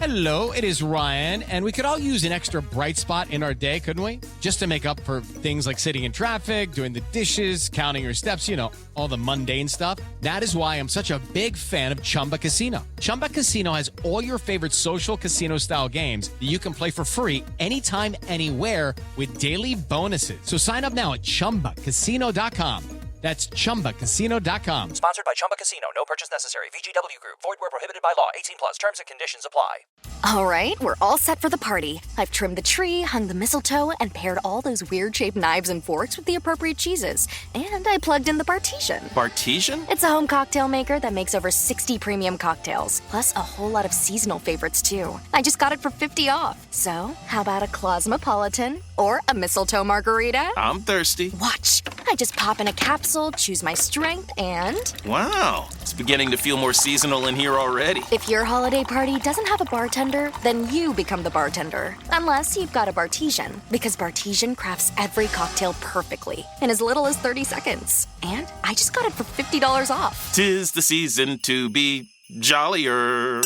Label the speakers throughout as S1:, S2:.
S1: Hello, it is Ryan, and we could all use an extra bright spot in our day, couldn't we? Just to make up for things like sitting in traffic, doing the dishes, counting your steps, all the mundane stuff. That is why I'm such a big fan of Chumba Casino. Chumba Casino has all your favorite social casino-style games that you can play for free anytime, anywhere with daily bonuses. So sign up now at ChumbaCasino.com. That's ChumbaCasino.com.
S2: Sponsored by Chumba Casino. No purchase necessary. VGW Group. Void where prohibited by law. 18 plus. Terms and conditions apply.
S3: All right, we're all set for the party. I've trimmed the tree, hung the mistletoe, and paired all those weird-shaped knives and forks with the appropriate cheeses. And I plugged in the Bartesian.
S4: Bartesian?
S3: It's a home cocktail maker that makes over 60 premium cocktails, plus a whole lot of seasonal favorites, too. I just got it for $50 off. So, how about a Cosmopolitan or a mistletoe margarita?
S4: I'm thirsty.
S3: Watch. I just pop in a capsule, choose my strength, and...
S4: Wow, it's beginning to feel more seasonal in here already.
S3: If your holiday party doesn't have a bartender, then you become the bartender. Unless you've got a Bartesian, because Bartesian crafts every cocktail perfectly in as little as 30 seconds. And I just got it for $50 off.
S4: 'Tis the season to be jollier.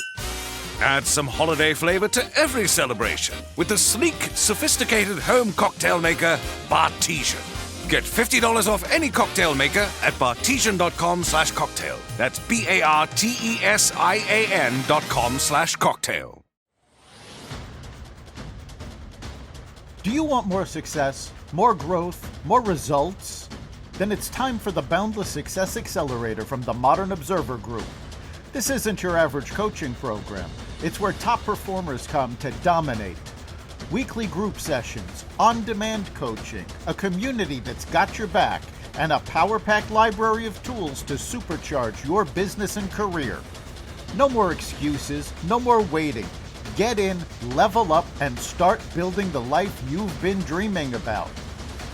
S5: Add some holiday flavor to every celebration with the sleek, sophisticated home cocktail maker, Bartesian. Get $50 off any cocktail maker at Bartesian.com/cocktail. That's BARTESIAN.com/cocktail.
S6: Do you want more success, more growth, more results? Then it's time for the Boundless Success Accelerator from the Modern Observer Group. This isn't your average coaching program. It's where top performers come to dominate. Weekly group sessions, on-demand coaching, a community that's got your back, and a power-packed library of tools to supercharge your business and career. No more excuses, no more waiting. Get in, level up, and start building the life you've been dreaming about.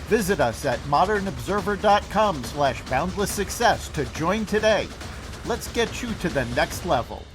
S6: Visit us at modernobserver.com/boundlesssuccess to join today. Let's get you to the next level.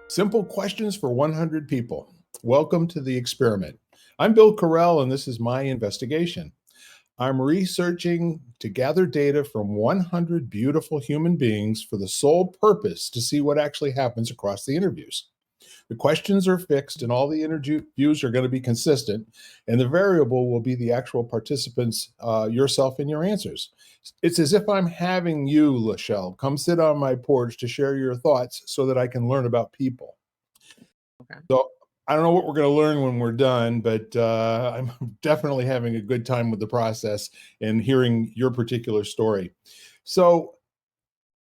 S7: Simple questions for 100 people. Welcome to the experiment. I'm Bill Correll, and this is my investigation. I'm researching to gather data from 100 beautiful human beings for the sole purpose to see what actually happens across the interviews. The questions are fixed, and all the interviews are going to be consistent, and the variable will be the actual participants, yourself and your answers. It's as if I'm having you, LaChelle, come sit on my porch to share your thoughts so that I can learn about people. Okay. So I don't know what we're going to learn when we're done, but I'm definitely having a good time with the process and hearing your particular story. So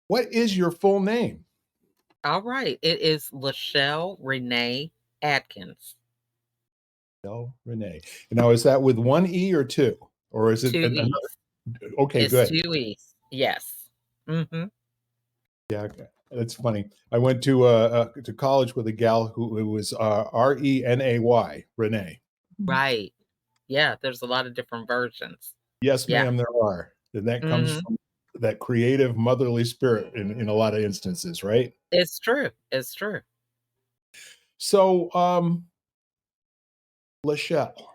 S7: what is your full name?
S8: All right. It is LaChelle Renee Adkins.
S7: LaChelle Renee. Now, is that with one E or two? Or is it
S8: Two
S7: another?
S8: E's.
S7: Okay,
S8: It's
S7: good.
S8: 2 E's. Yes. Mm-hmm.
S7: Yeah, okay. That's funny. I went to college with a gal who was Renay, Renee.
S8: Right. Yeah, there's a lot of different versions.
S7: Yes,
S8: Yeah.
S7: ma'am, there are. And that comes from that creative motherly spirit in a lot of instances, right?
S8: It's true. It's true.
S7: So, LaChelle,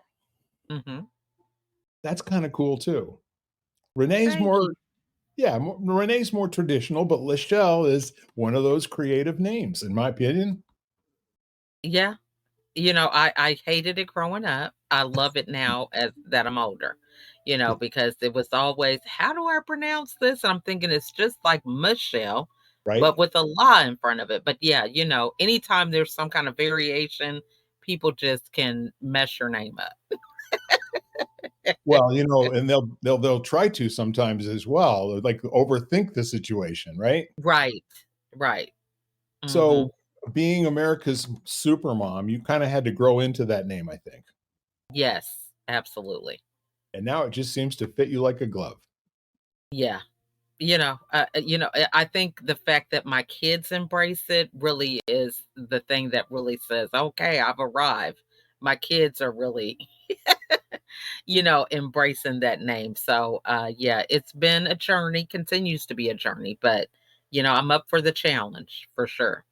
S8: Mm-hmm.
S7: that's kind of cool too. Renee's
S8: Thank
S7: more,
S8: you.
S7: yeah, Renee's more traditional, but LaChelle is one of those creative names, in my opinion.
S8: Yeah. I hated it growing up. I love it now as that I'm older, because it was always, how do I pronounce this? And I'm thinking it's just like Michelle,
S7: Right?
S8: but with a la in front of it. But yeah, anytime there's some kind of variation, people just can mess your name up.
S7: Well, and they'll try to sometimes as well, like overthink the situation, right?
S8: Right. Right. Mhm.
S7: So being America's supermom, you kind of had to grow into that name, I think.
S8: Yes, absolutely.
S7: And now it just seems to fit you like a glove.
S8: Yeah. I think the fact that my kids embrace it really is the thing that really says, okay, I've arrived. My kids are really, embracing that name. So, yeah, it's been a journey, continues to be a journey, but, I'm up for the challenge for sure.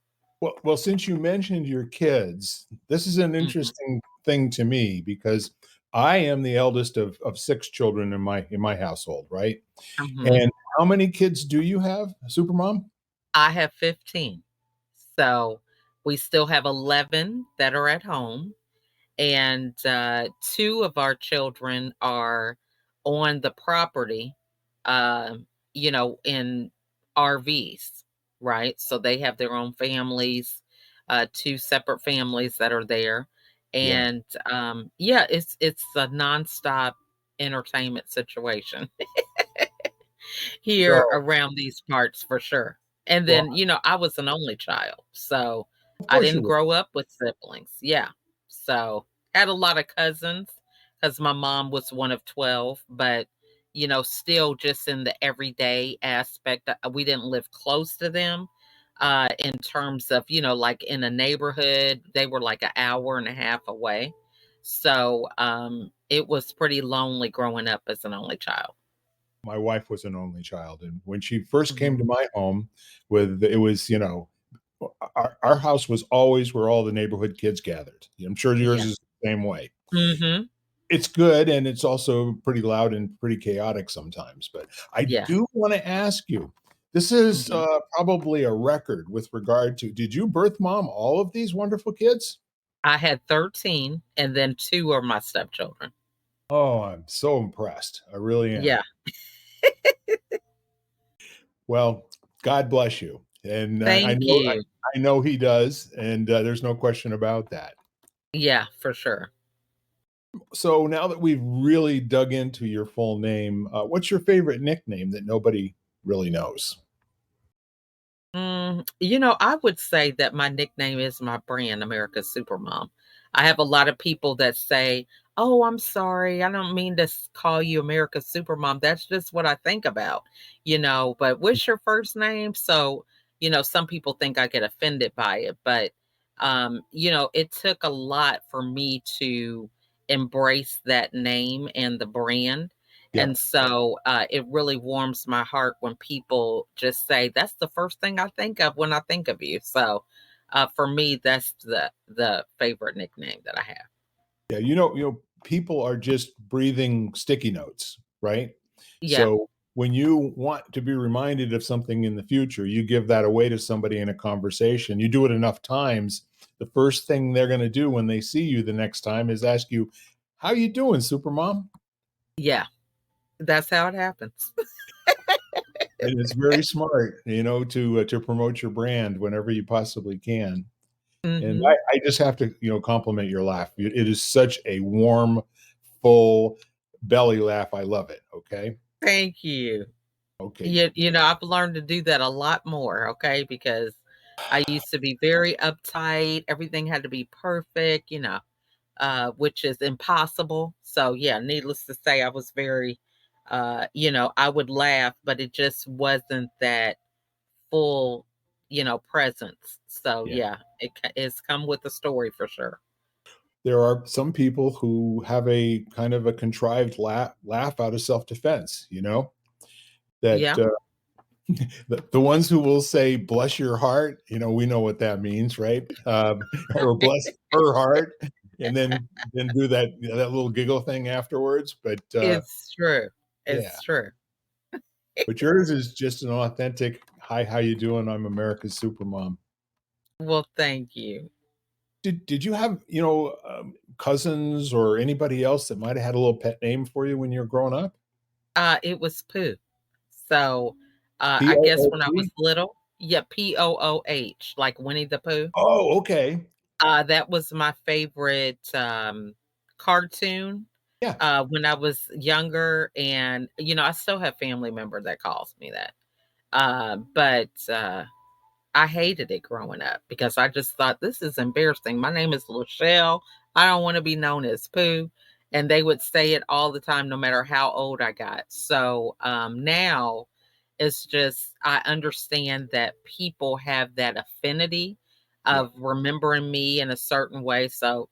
S7: Well, since you mentioned your kids, this is an
S8: Mhm,
S7: interesting thing to me because I am the eldest of six children in my household, right?
S8: mhm.
S7: And how many kids do you have, Supermom?
S8: I have 15. So, we still have 11 that are at home, and, 2 of our children are on the property, in RVs, right? So they have their own families, 2 separate families that are there,
S7: Yeah.
S8: and, yeah, it's a nonstop entertainment situation here
S7: So,
S8: around these parts for sure. And
S7: well,
S8: then, I was an only child, so
S7: of
S8: I
S7: course you
S8: didn't
S7: would.
S8: grow up with siblings. Yeah. So, had a lot of cousins because my mom was one of 12, but, still just in the everyday aspect, we didn't live close to them, in terms of, like in a neighborhood, they were like an hour and a half away. So, it was pretty lonely growing up as an only child.
S7: My wife was an only child, and when she first came
S8: Mhm.
S7: to my home with it was, our house was always where all the neighborhood kids gathered. I'm sure yours
S8: Yeah.
S7: is the same way.
S8: Mhm.
S7: It's good, and it's also pretty loud and pretty chaotic sometimes, but I
S8: Yeah.
S7: do wanna ask you, this is,
S8: Mhm.
S7: probably a record with regard to did you birth mom all of these wonderful kids?
S8: I had 13, and then 2 are my stepchildren.
S7: Oh, I'm so impressed. I really am.
S8: Yeah.
S7: Well, God bless you, and,
S8: Thank you.
S7: I know he does, and, there's no question about that.
S8: Yeah, for sure.
S7: So now that we've really dug into your full name, what's your favorite nickname that nobody really knows?
S8: I would say that my nickname is my brand, America's Supermom. I have a lot of people that say, "Oh, I'm sorry. I don't mean to call you America's Supermom. That's just what I think about, but what's your first name?" So, some people think I get offended by it, but, it took a lot for me to embrace that name and the brand.
S7: Yeah.
S8: And so, it really warms my heart when people just say, "That's the first thing I think of when I think of you." So, for me, that's the favorite nickname that I have.
S7: Yeah, people are just breathing sticky notes, right?
S8: Yeah,
S7: So when you want to be reminded of something in the future, you give that away to somebody in a conversation. You do it enough times, the first thing they're going to do when they see you the next time is ask you, "How you doing, Supermom?"
S8: yeah, that's how it happens.
S7: And it's very smart, to promote your brand whenever you possibly can. And
S8: Mhm.
S7: I just have to, compliment your laugh. It is such a warm, full belly laugh. I love it. Okay.
S8: Thank you.
S7: Okay.
S8: I've learned to do that a lot more, okay, because I used to be very uptight. Everything had to be perfect, which is impossible. So yeah, needless to say, I was very, I would laugh, but it just wasn't that full, presence. So
S7: Yeah.
S8: yeah, it's come with a story for sure.
S7: There are some people who have a kind of a contrived laugh out of self-defense, that
S8: Yeah.
S7: the ones who will say, bless your heart, we know what that means, right? Or bless her heart, and then do that little giggle thing afterwards. But
S8: It's true.
S7: yeah,
S8: It's true.
S7: but yours is just an authentic, hi, how you doing? I'm America's Supermom.
S8: Well, thank you.
S7: Did you have, cousins or anybody else that might have had a little pet name for you when you were growing up?
S8: It was Pooh. So, I guess when I was
S7: P-O-O-P?
S8: little, yeah, Pooh, like Winnie the Pooh.
S7: Oh, okay.
S8: That was my favorite, cartoon,
S7: Yeah,
S8: when I was younger, and, I still have family member that calls me that. But I hated it growing up because I just thought, "This is embarrassing. My name is LaChelle. I don't wanna be known as Pooh," and they would say it all the time no matter how old I got. So, now it's just I understand that people have that affinity
S7: yeah.
S8: of remembering me in a certain way, so,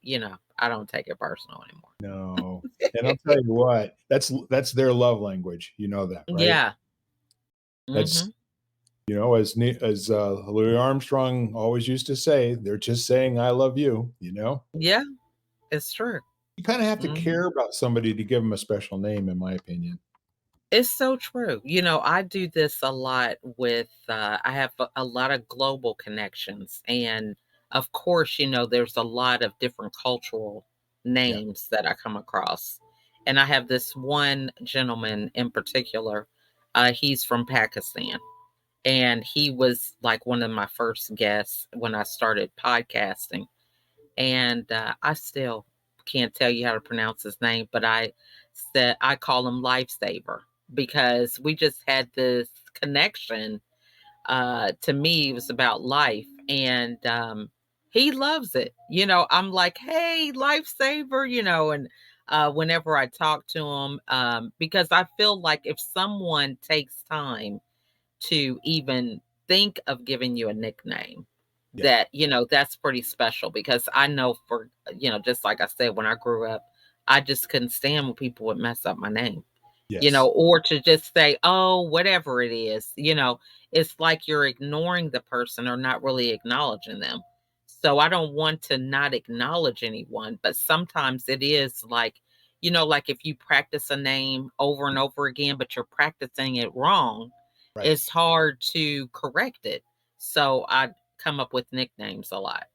S8: I don't take it personal anymore.
S7: No. And I'll tell you what, that's their love language. You know that, right?
S8: Yeah.
S7: That's
S8: Mhm.
S7: as Louis Armstrong always used to say, they're just saying I love you, you know?
S8: Yeah, it's true.
S7: You kind of have to
S8: Mhm.
S7: care about somebody to give them a special name, in my opinion.
S8: It's so true. I do this a lot with, I have a lot of global connections. And of course, there's a lot of different cultural
S7: Yeah.
S8: names that I come across. And I have this one gentleman in particular. He's from Pakistan. And he was like one of my first guests when I started podcasting. And I still can't tell you how to pronounce his name, but I call him Lifesaver because we just had this connection. To me, it was about life, and he loves it. I'm like, "Hey, Lifesaver," and whenever I talk to him, because I feel like if someone takes time to even think of giving you a nickname,
S7: Yeah.
S8: that's pretty special because I know just like I said, when I grew up, I just couldn't stand when people would mess up my name,
S7: Yes.
S8: or to just say, oh, whatever it is, it's like you're ignoring the person or not really acknowledging them. So I don't want to not acknowledge anyone, but sometimes it is like if you practice a name over and over again, but you're practicing it wrong,
S7: Right.
S8: it's hard to correct it. So I come up with nicknames a lot.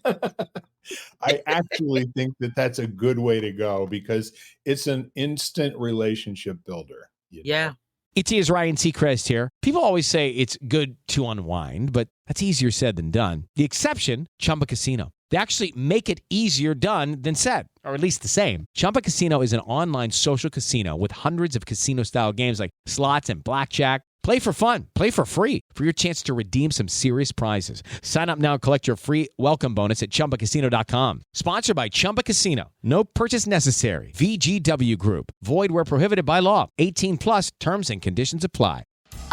S7: I actually think that that's a good way to go because it's an instant relationship builder, you know?
S8: Yeah.
S1: ET is Ryan Seacrest here. People always say it's good to unwind, but that's easier said than done. The exception, Chumba Casino. They actually make it easier done than said, or at least the same. Chumba Casino is an online social casino with hundreds of casino-style games like slots and blackjack. Play for fun. Play for free for your chance to redeem some serious prizes. Sign up now and collect your free welcome bonus at ChumbaCasino.com. Sponsored by Chumba Casino. No purchase necessary. VGW Group. Void where prohibited by law. 18 plus terms and conditions apply.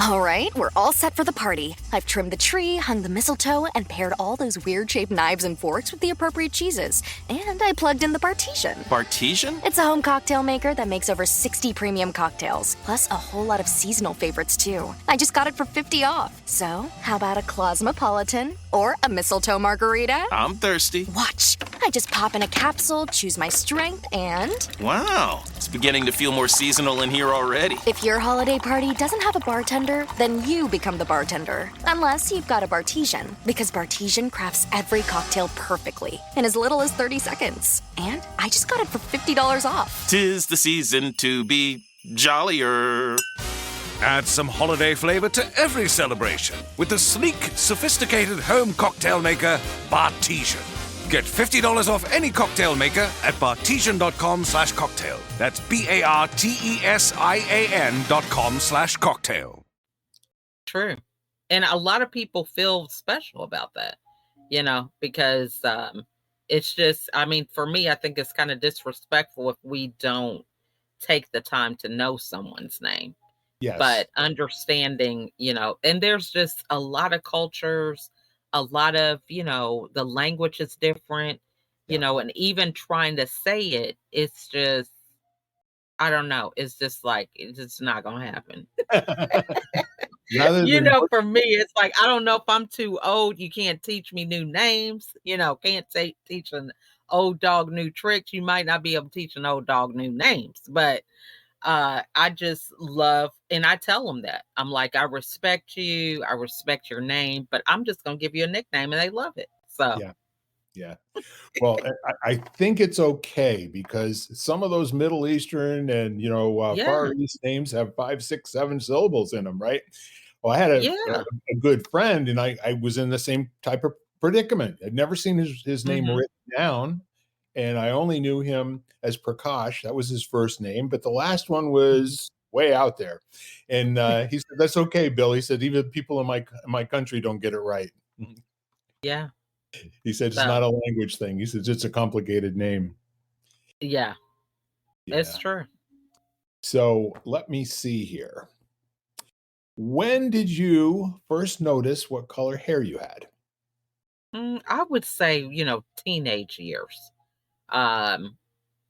S3: All right, we're all set for the party. I've trimmed the tree, hung the mistletoe, and paired all those weird-shaped knives and forks with the appropriate cheeses. And I plugged in the Bartesian.
S4: Bartesian?
S3: It's a home cocktail maker that makes over 60 premium cocktails, plus a whole lot of seasonal favorites, too. I just got it for 50 off. So, how about a Cosmopolitan or a mistletoe margarita?
S4: I'm thirsty.
S3: Watch. I just pop in a capsule, choose my strength, and
S4: Wow, it's beginning to feel more seasonal in here already.
S3: if your holiday party doesn't have a bartender, then you become the bartender. Unless you've got a Bartesian, because Bartesian crafts every cocktail perfectly in as little as 30 seconds. And I just got it for $50 off.
S4: 'Tis the season to be jollier.
S5: Add some holiday flavor to every celebration with the sleek, sophisticated home cocktail maker, Bartesian. Get $50 off any cocktail maker at bartesian.com/cocktail. That's BARTESIAN.com/cocktail.
S8: True. And a lot of people feel special about that, because it's just, I mean, for me, I think it's kind of disrespectful if we don't take the time to know someone's name.
S7: Yes.
S8: But understanding, and there's just a lot of cultures, a lot of, the language is different,
S7: Yeah.
S8: and even trying to say it, it's just, I don't know. It's just like, it's just not going to happen.
S7: Rather than
S8: For me, it's like, I don't know if I'm too old. You can't teach me new names, can't teach an old dog new tricks. You might not be able to teach an old dog new names, but I just love, and I tell them that I'm like, I respect you, I respect your name, but I'm just gonna give you a nickname, and they love it. So
S7: Yeah. Yeah. Well, I think it's okay because some of those Middle Eastern and,
S8: yeah,
S7: Far East names have 5, 6, 7 syllables in them, right? Well, I had
S8: yeah,
S7: a good friend, and I was in the same type of predicament. I'd never seen his name
S8: hmm
S7: written down, and I only knew him as Prakash. That was his first name, but the last one was way out there. And he said, "That's okay, Bill." He said, "Even people in my country don't get it right."
S8: yeah.
S7: He said, "It's not
S8: So
S7: a language thing." He says, "It's a complicated name."
S8: yeah, it's
S7: Yeah.
S8: true.
S7: So let me see here. When did you first notice what color hair you had?
S8: I would say teenage years. um,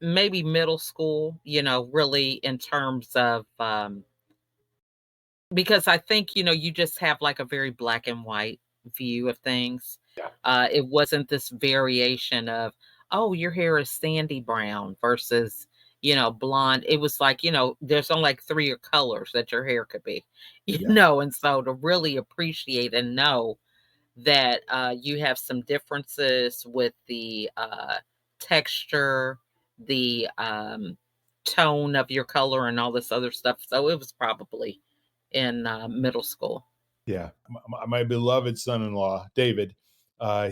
S8: maybe middle school, really in terms of, because I think, you just have like a very black and white view of things.
S7: Yeah.
S8: It wasn't this variation of, oh, your hair is sandy brown versus, blonde. It was like, there's only like three colors that your hair could be,
S7: Yeah.
S8: and so to really appreciate and know that you have some differences with the texture, the tone of your color, and all this other stuff. So it was probably in middle school.
S7: Yeah. My beloved son-in-law, David,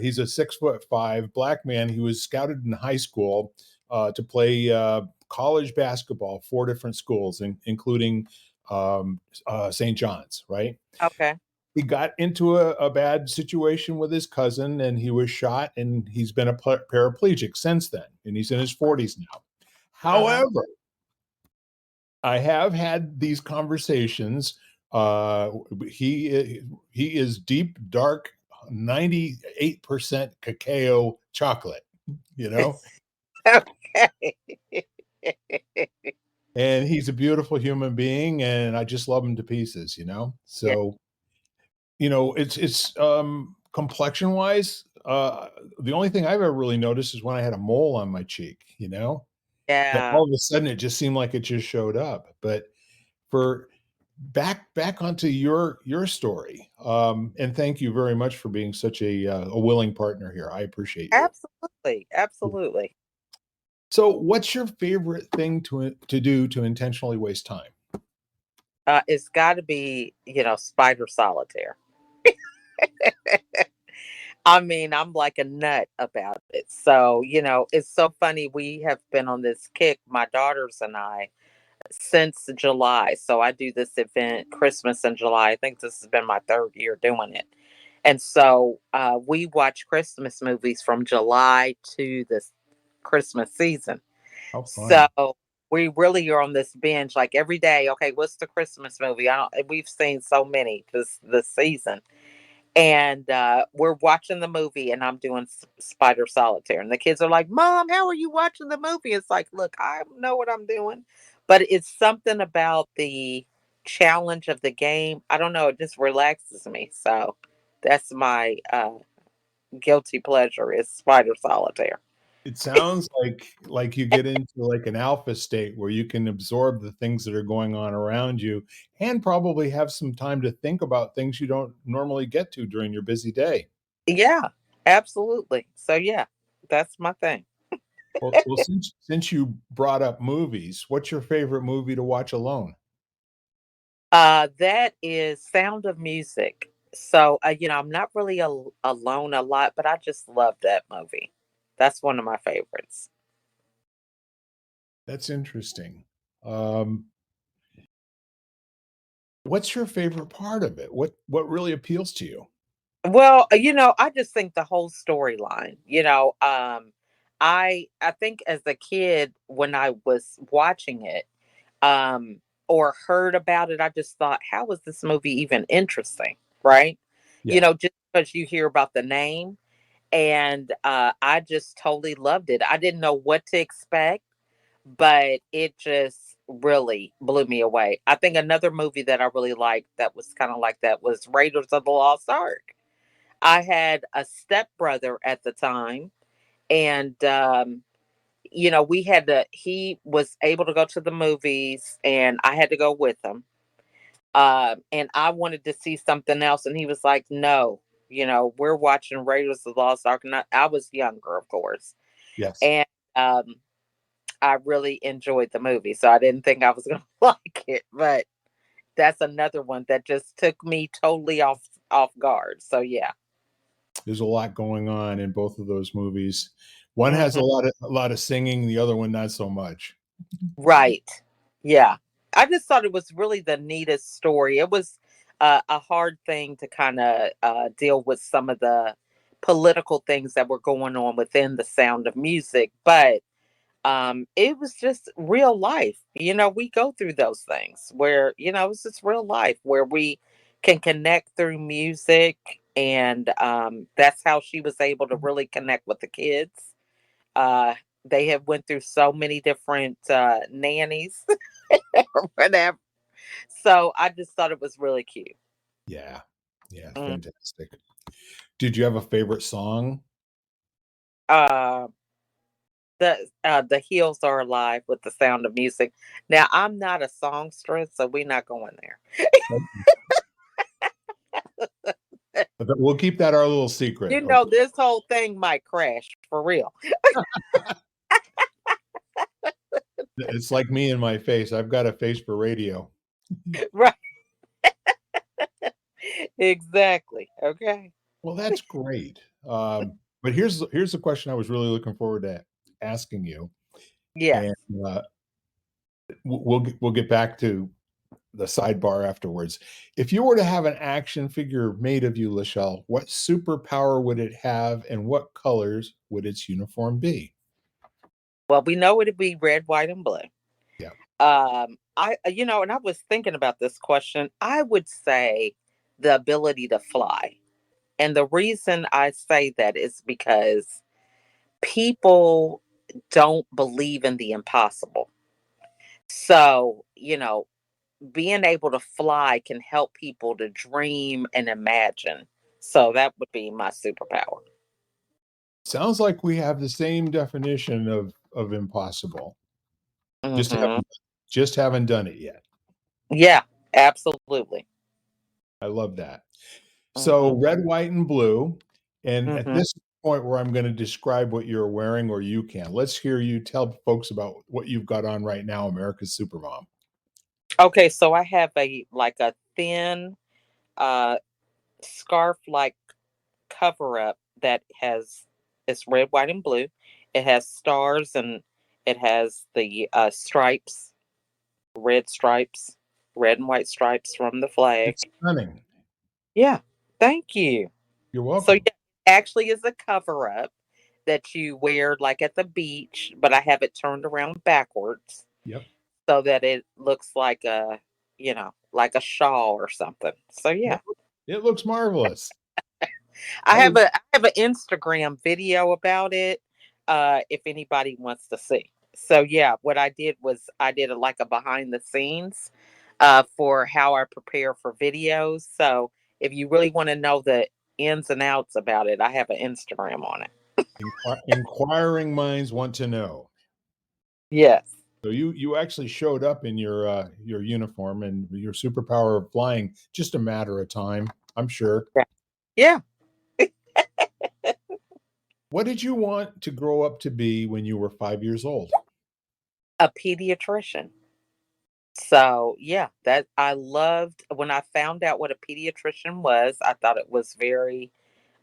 S7: he's a 6'5" black man. He was scouted in high school to play college basketball, four different schools, including St. John's, right?
S8: Okay.
S7: He got into a bad situation with his cousin and he was shot, and he's been a paraplegic since then, and he's in his 40s now.
S8: Uh-huh.
S7: However, I have had these conversations. Uh, he is deep, dark, 98% cacao chocolate, you know,
S8: Okay.
S7: and he's a beautiful human being, and I just love him to pieces,
S8: Yeah.
S7: So, it's complexion wise. The only thing I've ever really noticed is when I had a mole on my cheek, that
S8: Yeah.
S7: all of a sudden it just seemed like it just showed up. But for back onto your story, and thank you very much for being such a willing partner here. I appreciate you.
S8: Absolutely. Absolutely.
S7: So, what's your favorite thing to do to intentionally waste time?
S8: It's got to be, spider solitaire. I mean, I'm like a nut about it. So, it's so funny. We have been on this kick, my daughters and I, since July. So I do this event Christmas in July. I think this has been my third year doing it. And so we watch Christmas movies from July to this Christmas season.
S7: How
S8: So
S7: fun!
S8: we really are on this binge like every day. Okay, what's the Christmas movie? We've seen so many this season. And we're watching the movie, and I'm doing Spider Solitaire. And the kids are like, Mom, how are you watching the movie? It's like, look, I know what I'm doing. But it's something about the challenge of the game. I don't know. It just relaxes me. So that's my guilty pleasure is Spider Solitaire.
S7: It sounds like you get into like an alpha state where you can absorb the things that are going on around you, and probably have some time to think about things you don't normally get to during your busy day.
S8: Yeah, absolutely. So, yeah, that's my thing.
S7: Well, since you brought up movies, what's your favorite movie to watch alone?
S8: That is Sound of Music. So, I'm not really alone a lot, but I just love that movie. That's one of my favorites.
S7: That's interesting. Um, what's your favorite part of it? What really appeals to you?
S8: Well, I just think the whole storyline, I think as a kid when I was watching it, um, or heard about it, I just thought, how was this movie even interesting? Right?
S7: Yeah.
S8: Just because you hear about the name. And I just totally loved it. I didn't know what to expect, but it just really blew me away. I think another movie that I really liked that was kind of like that was Raiders of the Lost Ark. I had a stepbrother at the time, and he was able to go to the movies, and I had to go with him. And I wanted to see something else, and he was like, "No, we're watching Raiders of the Lost Ark." And I was younger, of course,
S7: Yes.
S8: and um, I really enjoyed the movie, so I didn't think I was going to like it. But that's another one that just took me totally off guard. So yeah.
S7: There's a lot going on in both of those movies. One has
S8: Mhm.
S7: a lot of singing, the other one not so much.
S8: Right. Yeah. I just thought it was really the neatest story. It was a hard thing to kind of deal with some of the political things that were going on within the Sound of Music, but it was just real life. We go through those things where, it's just real life where we can connect through music. And that's how she was able to really connect with the kids. Uh, they have went through so many different nannies or whatever. So I just thought it was really cute.
S7: Yeah. Yeah.
S8: Mm.
S7: Fantastic. Did you have a favorite song?
S8: Uh, the Hills Are Alive with the Sound of Music. Now I'm not a songstress, so we're not going there.
S7: But we'll keep that our little secret.
S8: You know,
S7: Okay.
S8: this whole thing might crash for real.
S7: It's like me and my face. I've got a face for radio.
S8: Right. Exactly. Okay.
S7: Well, that's great. But here's the question I was really looking forward to asking you,
S8: Yes.
S7: and we'll get back to the sidebar afterwards. If you were to have an action figure made of you, LaChelle, what superpower would it have, and what colors would its uniform be?
S8: Well, we know it'd be red, white, and blue.
S7: Yeah.
S8: And I was thinking about this question. I would say the ability to fly. And the reason I say that is because people don't believe in the impossible. So, being able to fly can help people to dream and imagine. So that would be my superpower.
S7: Sounds like we have the same definition of impossible. Just
S8: Hmm.
S7: haven't just haven't done it yet.
S8: Yeah, absolutely.
S7: I love that. So
S8: Hmm.
S7: red, white, and blue. And at
S8: Hmm.
S7: this point where I'm going to describe what you're wearing, or you can, let's hear you tell folks about what you've got on right now, America's Supermom.
S8: Okay, so I have a thin uh scarf like cover up that has it's red, white, and blue. It has stars and it has the stripes, red stripes, red and white stripes from the flag.
S7: It's stunning.
S8: Yeah, thank you.
S7: You're
S8: So
S7: welcome.
S8: yeah, actually is a cover up that you wear like at the beach, but I have it turned around backwards
S7: Yep.
S8: so that it looks like like a shawl or something. So
S7: It,
S8: yeah.
S7: it looks marvelous.
S8: I
S7: I
S8: have
S7: would,
S8: an Instagram video about it, if anybody wants to see. So yeah, what I did was I did like a behind the scenes for how I prepare for videos. So if you really want to know the ins and outs about it, I have an Instagram on it.
S7: inquiring minds want to know.
S8: Yes.
S7: So you actually showed up in your uniform and your superpower of flying, just a matter of time, I'm sure.
S8: Yeah. Yeah.
S7: What did you want to grow up to be when you were 5 years old?
S8: A pediatrician. So yeah, that I loved when I found out what a pediatrician was. I thought it was very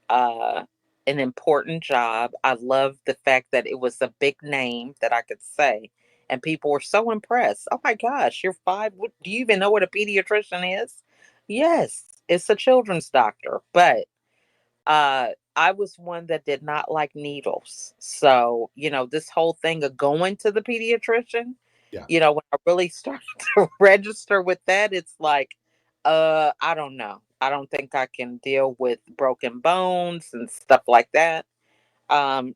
S8: uh, an important job. I loved the fact that it was a big name that I could say, and people were so impressed. Oh my gosh, you're five. Do you even know what a pediatrician is? Yes, it's a children's doctor, but I was one that did not like needles. So, this whole thing of going to the pediatrician,
S7: Yeah.
S8: when I really started to register with that, it's like, I don't know. I don't think I can deal with broken bones and stuff like that.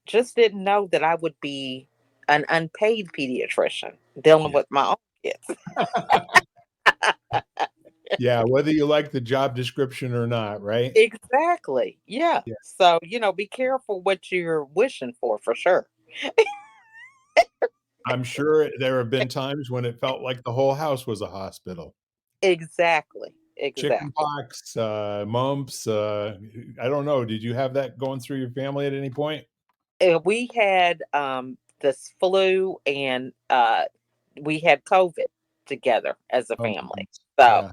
S8: Just didn't know that I would be an unpaid pediatrician dealing
S7: Yeah.
S8: with my own kids.
S7: Yeah, whether you like the job description or not, right?
S8: Exactly. Yeah.
S7: Yeah.
S8: So, be careful what you're wishing for sure.
S7: I'm sure there have been times when it felt like the whole house was a hospital.
S8: Exactly.
S7: Chicken
S8: Exactly.
S7: pox, mumps, I don't know. Did you have that going through your family at any point?
S8: We had this flu and we had COVID together as a
S7: Oh,
S8: family.
S7: goodness.
S8: So
S7: Yeah,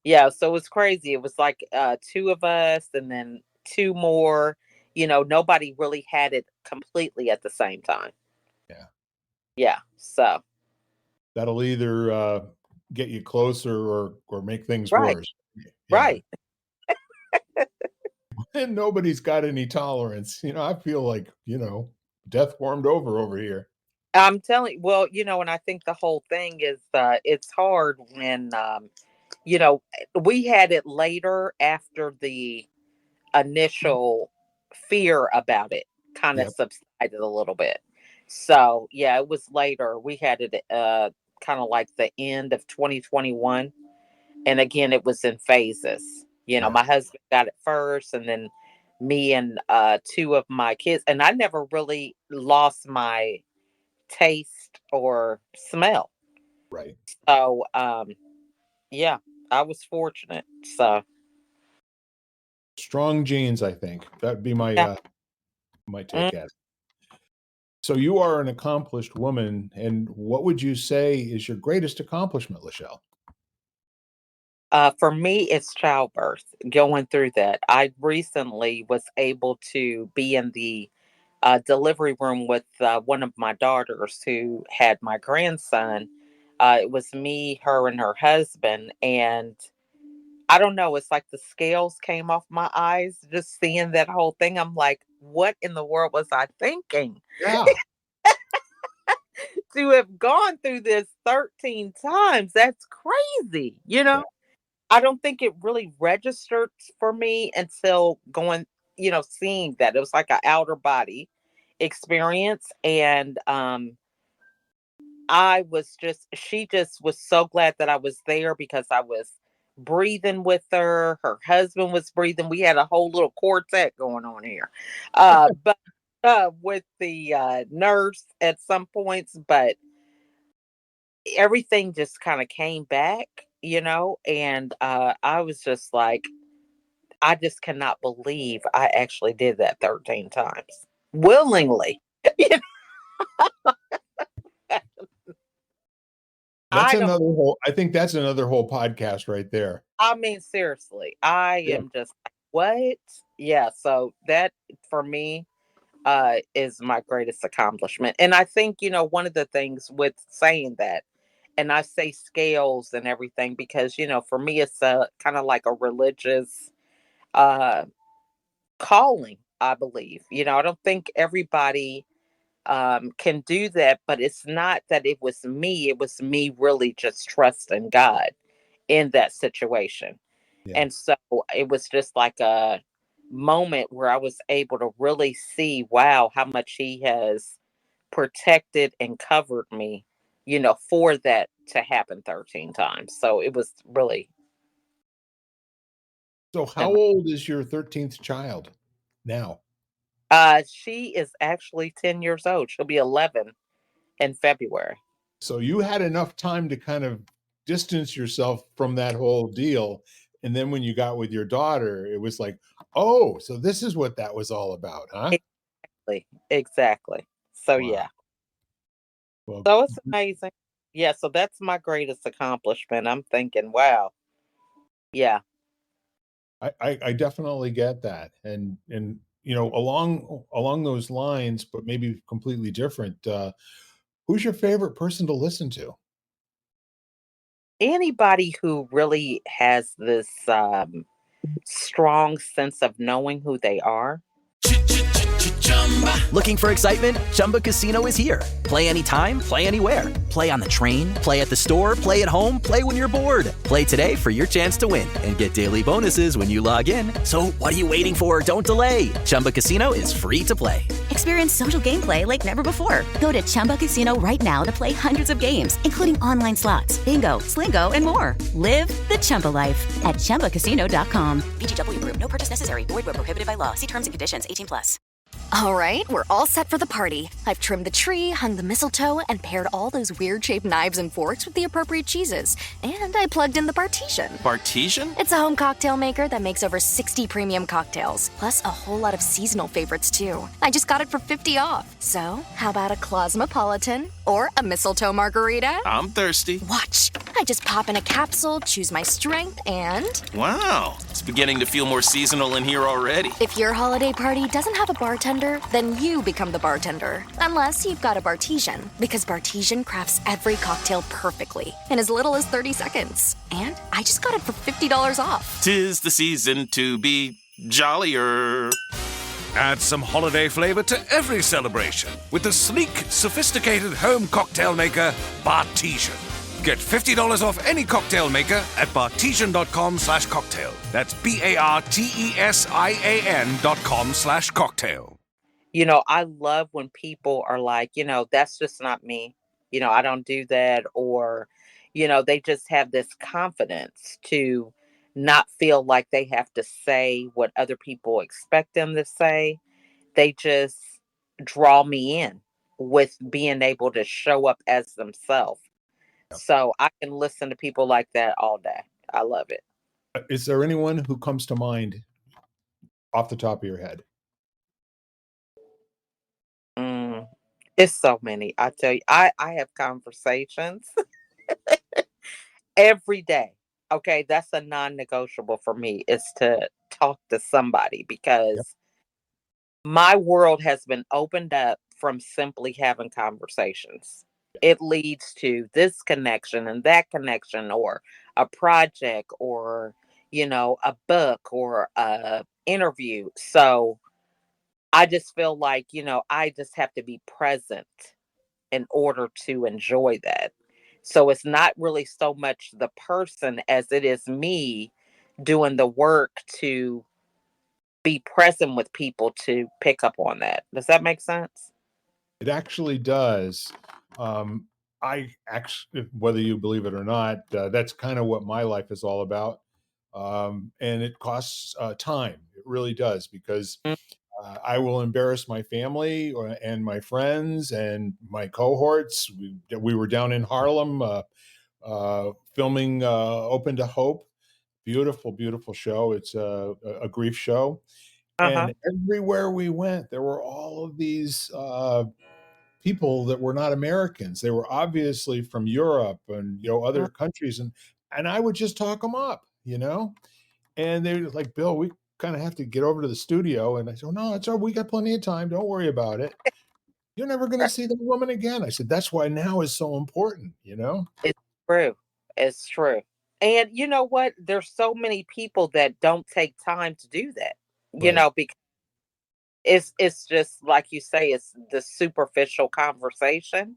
S8: yeah, so it was crazy. It was like two of us and then two more. Nobody really had it completely at the same time.
S7: yeah.
S8: Yeah. So
S7: That'll either, get you closer or make things
S8: right,
S7: worse. Yeah,
S8: right.
S7: and nobody's got any tolerance. I feel like, death warmed over here.
S8: I'm telling and I think the whole thing is it's hard when we had it later after the initial fear about it kind of
S7: Yep.
S8: subsided a little bit. So yeah, it was later. We had it kind of like the end of 2021. And again, it was in phases.
S7: Yeah.
S8: My husband got it first, and then me and two of my kids. And I never really lost my taste or smell.
S7: Right.
S8: So yeah, I was fortunate. So
S7: Strong genes, I think. That'd be
S8: yeah.
S7: my take
S8: Mm.
S7: at it. So you are an accomplished woman, and what would you say is your greatest accomplishment, LaChelle?
S8: For me, it's childbirth, going through that. I recently was able to be in the delivery room with one of my daughters who had my grandson. It was me, her, and her husband. And I don't know, it's like the scales came off my eyes just seeing that whole thing. I'm like, what in the world was I thinking?
S7: Yeah.
S8: To have gone through this 13 times, that's crazy.
S7: Yeah.
S8: I don't think it really registered for me until going, seeing that. It was like an outer body experience. And she just was so glad that I was there because I was breathing with her. Her husband was breathing. We had a whole little quartet going on here. But with the nurse at some points, but everything just kind of came back, and I was just like, I just cannot believe I actually did that 13 times willingly. You know,
S7: That's
S8: I don't,
S7: another whole I think that's another whole podcast right there.
S8: I mean, seriously, I
S7: Yeah.
S8: am just like, what? Yeah. So that for me, is my greatest accomplishment. And I think, one of the things with saying that, and I say scales and everything because, for me, it's a kind of like a religious, uh, calling, I believe. I don't think everybody can do that, but it's not that it was me really just trusting God in that situation.
S7: Yeah.
S8: And so it was just like a moment where I was able to really see, wow, how much he has protected and covered me, for that to happen 13 times. So it was really,
S7: So how old is your 13th child now?
S8: she is actually 10 years old. She'll be 11 in February.
S7: So you had enough time to kind of distance yourself from that whole deal. And then when you got with your daughter, it was like, oh, so this is what that was all about, huh?
S8: Exactly. So
S7: Wow.
S8: yeah.
S7: Well,
S8: So it's amazing. Yeah, so that's my greatest accomplishment. I'm thinking, wow. Yeah.
S7: I definitely get that. And along those lines, but maybe completely different, who's your favorite person to listen to?
S8: Anybody who really has this strong sense of knowing who they are.
S2: Looking for excitement? Chumba Casino is here. Play anytime, play anywhere. Play on the train, play at the store, play at home, play when you're bored. Play today for your chance to win and get daily bonuses when you log in. So what are you waiting for? Don't delay. Chumba Casino is free to play.
S9: Experience social gameplay like never before. Go to Chumba Casino right now to play hundreds of games, including online slots, bingo, Slingo, and more. Live the Chumba life at ChumbaCasino.com.
S3: VGW Group. No purchase necessary. Void where prohibited by law. See terms and conditions. 18+. All right, we're all set for the party. I've trimmed the tree, hung the mistletoe, and paired all those weird-shaped knives and forks with the appropriate cheeses. And I plugged in the Bartesian.
S4: Bartesian?
S3: It's a home cocktail maker that makes over 60 premium cocktails, plus a whole lot of seasonal favorites, too. I just got it for 50 off. So, how about a Cosmopolitan or a mistletoe margarita?
S4: I'm thirsty.
S3: Watch. I just pop in a capsule, choose my strength, and...
S4: Wow, it's beginning to feel more seasonal in here already.
S3: If your holiday party doesn't have a bartender, then you become the bartender. Unless you've got a Bartesian, because Bartesian crafts every cocktail perfectly in as little as 30 seconds. And I just got it for $50 off.
S4: 'Tis the season to be jollier.
S5: Add some holiday flavor to every celebration with the sleek, sophisticated home cocktail maker, Bartesian. Get $50 off any cocktail maker at bartesian.com/cocktail. That's BARTESIAN.com/cocktail.
S8: I love when people are like, that's just not me. I don't do that. Or, they just have this confidence to not feel like they have to say what other people expect them to say. They just draw me in with being able to show up as themselves. So I can listen to people like that all day. I love it.
S7: Is there anyone who comes to mind off the top of your head?
S8: Mm, it's so many. I tell you, I have conversations every day. Okay, that's a non-negotiable for me is to talk to somebody
S7: Yep.
S8: because my world has been opened up from simply having conversations. It leads to this connection and that connection, or a project, or, a book, or a interview. So I just feel like, I just have to be present in order to enjoy that. So it's not really so much the person as it is me doing the work to be present with people to pick up on that. Does that make sense?
S7: It actually does. Um, I actually, whether you believe it or not, that's kind of what my life is all about. And it costs time. It really does because
S8: Mm.
S7: I will embarrass my family and my friends and my cohorts. We were down in Harlem filming Open to Hope. Beautiful, beautiful show. It's a grief show.
S8: Uh-huh.
S7: And everywhere we went, there were all of these people that were not Americans. They were obviously from Europe and
S8: Mm.
S7: other countries, and I would just talk them up. And they were like, "Bill, we kind of have to get over to the studio." And I said, "Oh, no, it's all we got plenty of time. Don't worry about it. You're never going to see the woman again." I said, "That's why now is so important."
S8: It's true. It's true. And you know what? There's so many people that don't take time to do that.
S7: Right,
S8: Because it's just like you say, it's the superficial conversation,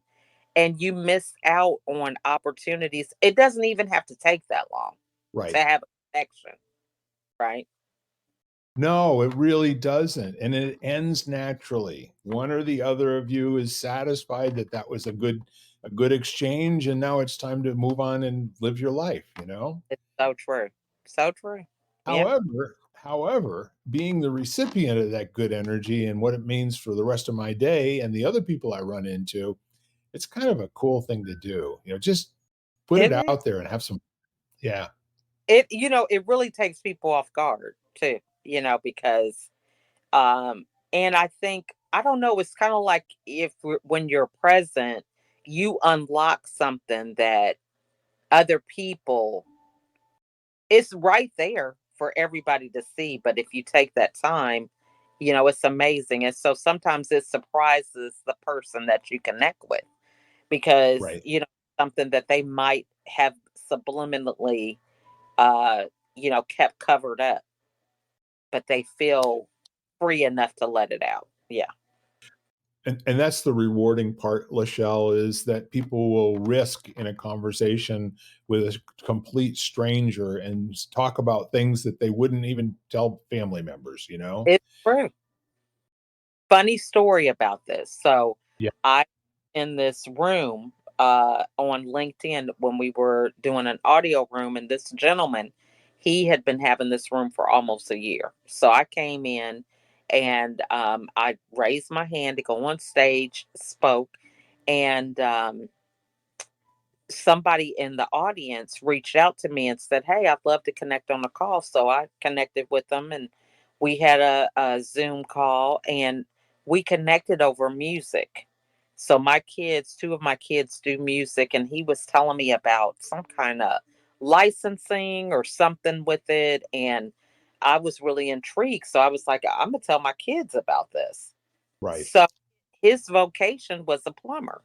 S8: and you miss out on opportunities. It doesn't even have to take that long to
S7: right.
S8: have a connection, right?
S7: No, it really doesn't, and it ends naturally. One or the other of you is satisfied that that was a good exchange, and now it's time to move on and live your life.
S8: It's so true. So true. Yeah.
S7: However, being the recipient of that good energy and what it means for the rest of my day and the other people I run into, it's kind of a cool thing to do. Just put it
S8: It is.
S7: out there and have some. Yeah,
S8: It really takes people off guard too, because and I think, I don't know, it's kind of like when you're present, you unlock something that other people, it's right there for everybody to see. But if you take that time, it's amazing. And so sometimes it surprises the person that you connect with because,
S7: right.
S8: something that they might have subliminally, uh, kept covered up, but they feel free enough to let it out. Yeah.
S7: And that's the rewarding part, LaChelle, is that people will risk in a conversation with a complete stranger and talk about things that they wouldn't even tell family members.
S8: It's true. Funny story about this. So
S7: Yeah.
S8: I in this room on LinkedIn when we were doing an audio room, and this gentleman, he had been having this room for almost a year. So I came in and I raised my hand to go on stage, spoke, and somebody in the audience reached out to me and said, "Hey, I'd love to connect on a call." So I connected with them, and we had a Zoom call, and we connected over music. So two of my kids do music, and he was telling me about some kind of licensing or something with it. And I was really intrigued. So I was like, I'm going to tell my kids about this.
S7: Right.
S8: So his vocation was a plumber.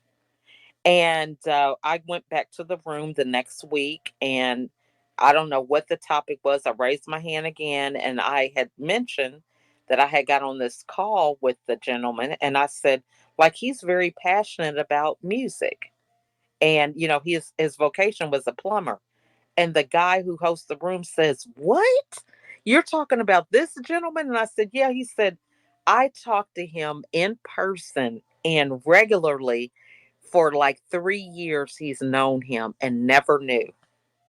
S8: And I went back to the room the next week, and I don't know what the topic was. I raised my hand again, and I had mentioned that I had got on this call with the gentleman, and I said, like, he's very passionate about music, and his vocation was a plumber. And the guy who hosts the room says, "What? You're talking about this gentleman?" And I said, "Yeah." He said, I talked to him in person and regularly for like 3 years. He's known him and never knew.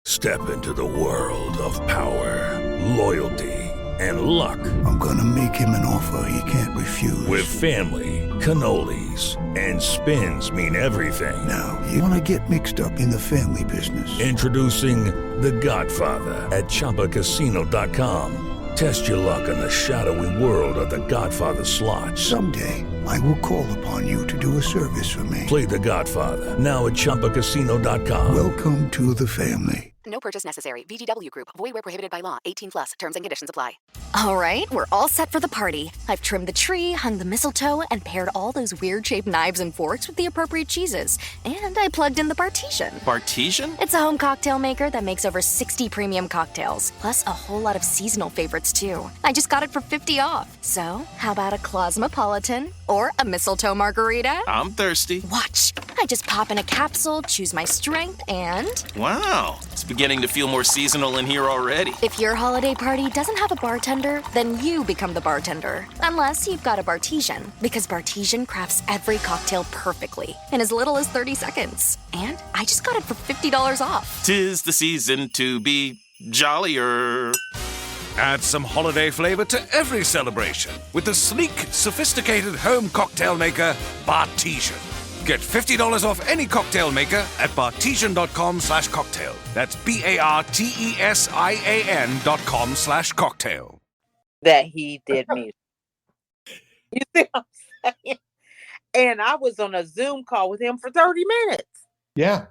S5: Step into the world of power, loyalty, and luck.
S10: I'm gonna make him an offer he can't refuse.
S5: With family, cannolis, and spins mean everything.
S10: Now, you wanna get mixed up in the family business.
S5: Introducing The Godfather at ChumbaCasino.com. Test your luck in the shadowy world of The Godfather slot.
S10: Someday, I will call upon you to do a service for me.
S5: Play The Godfather now at ChumbaCasino.com.
S10: Welcome to the family.
S9: No purchase necessary. VGW Group. Void where prohibited by law. 18 plus. Terms and conditions apply.
S3: All right, we're all set for the party. I've trimmed the tree, hung the mistletoe, and paired all those weird-shaped knives and forks with the appropriate cheeses. And I plugged in the Bartesian.
S4: Bartesian?
S3: It's a home cocktail maker that makes over 60 premium cocktails, plus a whole lot of seasonal favorites, too. I just got it for 50 off. So, how about a Cosmopolitan or a mistletoe margarita?
S4: I'm thirsty.
S3: Watch. I just pop in a capsule, choose my strength, and...
S4: Wow. It's beginning to feel more seasonal in here already.
S3: If your holiday party doesn't have a bartender, then you become the bartender. Unless you've got a Bartesian, because Bartesian crafts every cocktail perfectly in as little as 30 seconds. And I just got it for $50 off.
S4: 'Tis the season to be jollier.
S5: Add some holiday flavor to every celebration with the sleek, sophisticated home cocktail maker, Bartesian. Get $50 off any cocktail maker at Bartesian.com/cocktail. That's BARTESIAN.com/cocktail.
S8: That he did music. You see what I'm saying? And I was on a Zoom call with him for 30 minutes.
S7: Yeah.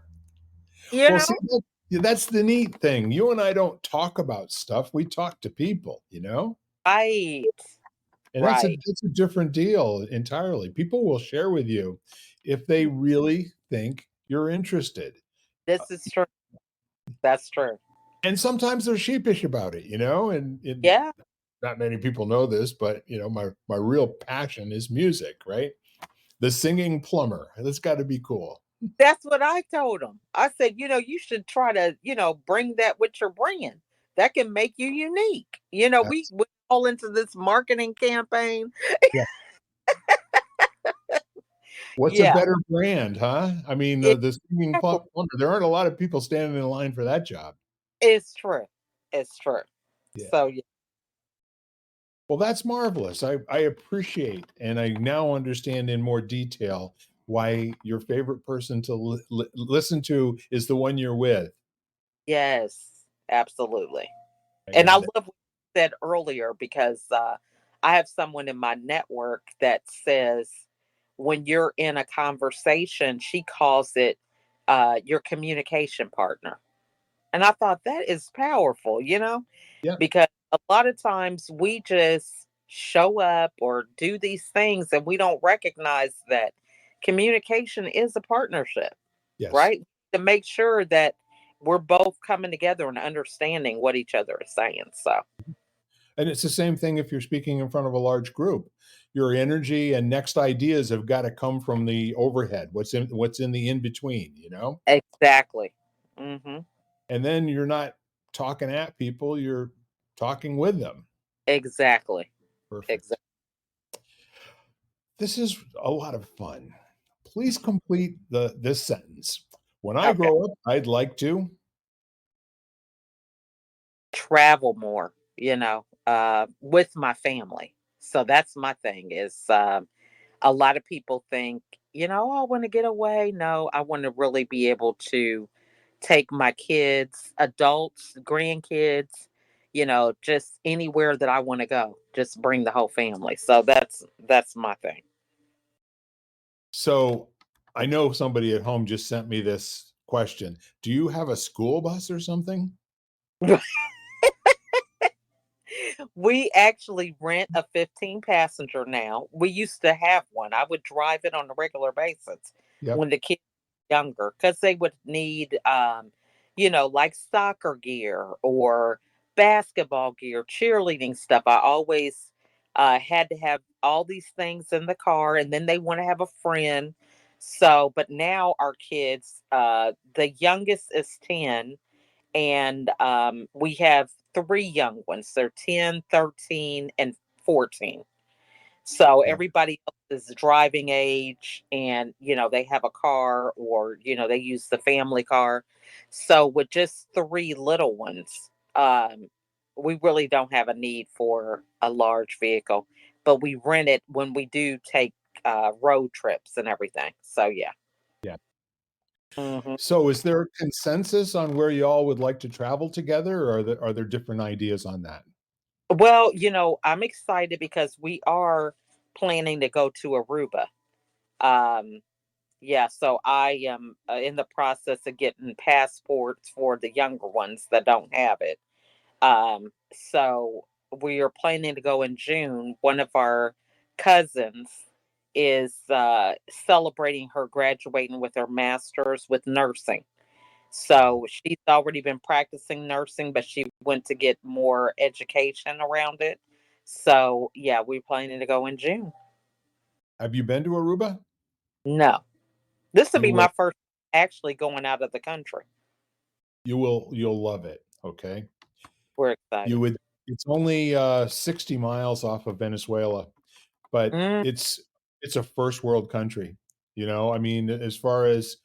S8: You know?
S7: See, that's the neat thing. You and I don't talk about stuff. We talk to people, you know?
S8: Right.
S7: And that's a different deal entirely. People will share with you if they really think you're interested.
S8: This is true. That's true.
S7: And sometimes they're sheepish about it, you know? And
S8: Yeah.
S7: not many people know this, but you know, my real passion is music, right? The singing plumber. That's got to be cool.
S8: That's what I told him. I said, you should try to, bring that with your brand. That can make you unique. We all into this marketing campaign.
S7: Yeah. What's a better brand, huh? I mean, the singing plumber. There aren't a lot of people standing in line for that job.
S8: It's true. It's true.
S7: Yeah.
S8: So, yeah.
S7: Well, that's marvelous. I appreciate, and I now understand in more detail why your favorite person to listen to is the one you're with.
S8: Yes, absolutely. And I love what you said earlier because I have someone in my network that says when you're in a conversation, she calls it your communication partner. And I thought that is powerful,
S7: Yeah.
S8: because a lot of times we just show up or do these things and we don't recognize that communication is a partnership,
S7: Yes.
S8: right? To make sure that we're both coming together and understanding what each other is saying. So,
S7: And it's the same thing if you're speaking in front of a large group. Your energy and next ideas have got to come from the overhead. What's in the in between, you know?
S8: exactly. Mm-hmm.
S7: And then you're not talking at people, you're talking with them.
S8: Exactly.
S7: Perfect.
S8: Exactly.
S7: This is a lot of fun. Please complete this sentence. When I grow up, I'd like to
S8: Travel more, with my family. So that's my thing is a lot of people think, I want to get away. No, I want to really be able to take my kids, adults, grandkids, just anywhere that I want to go. Just bring the whole family. So that's my thing.
S7: So I know somebody at home just sent me this question. Do you have a school bus or something?
S8: We actually rent a 15 passenger now. We used to have one. I would drive it on a regular basis when the kids were younger because they would need, like soccer gear or basketball gear, cheerleading stuff. I always had to have all these things in the car, and then they want to have a friend. So, but now our kids, the youngest is 10, and we have 3 young ones. They're 10, 13, and 14. So
S7: Yeah.
S8: everybody else is driving age and, they have a car or, they use the family car. So with just three little ones, we really don't have a need for a large vehicle, but we rent it when we do take road trips and everything. So yeah.
S7: Yeah.
S8: hmm
S7: So is there a consensus on where you all would like to travel together, or are there different ideas on that?
S8: Well, I'm excited because we are planning to go to Aruba. Um, Yeah, so I am in the process of getting passports for the younger ones that don't have it. So we are planning to go in June. One of our cousins is celebrating her graduating with her master's with nursing.
S7: Wow.
S8: So she's already been practicing nursing, but she went to get more education around it. So yeah, we're planning to go in June.
S7: Have you been to Aruba?
S8: No, this will
S7: You
S8: be
S7: will
S8: my first actually going out of the country.
S7: you'll love it, okay?
S8: We're excited.
S7: You would It's only 60 miles off of Venezuela, but
S8: Mm,
S7: it's a first world country, you know? I mean, as far as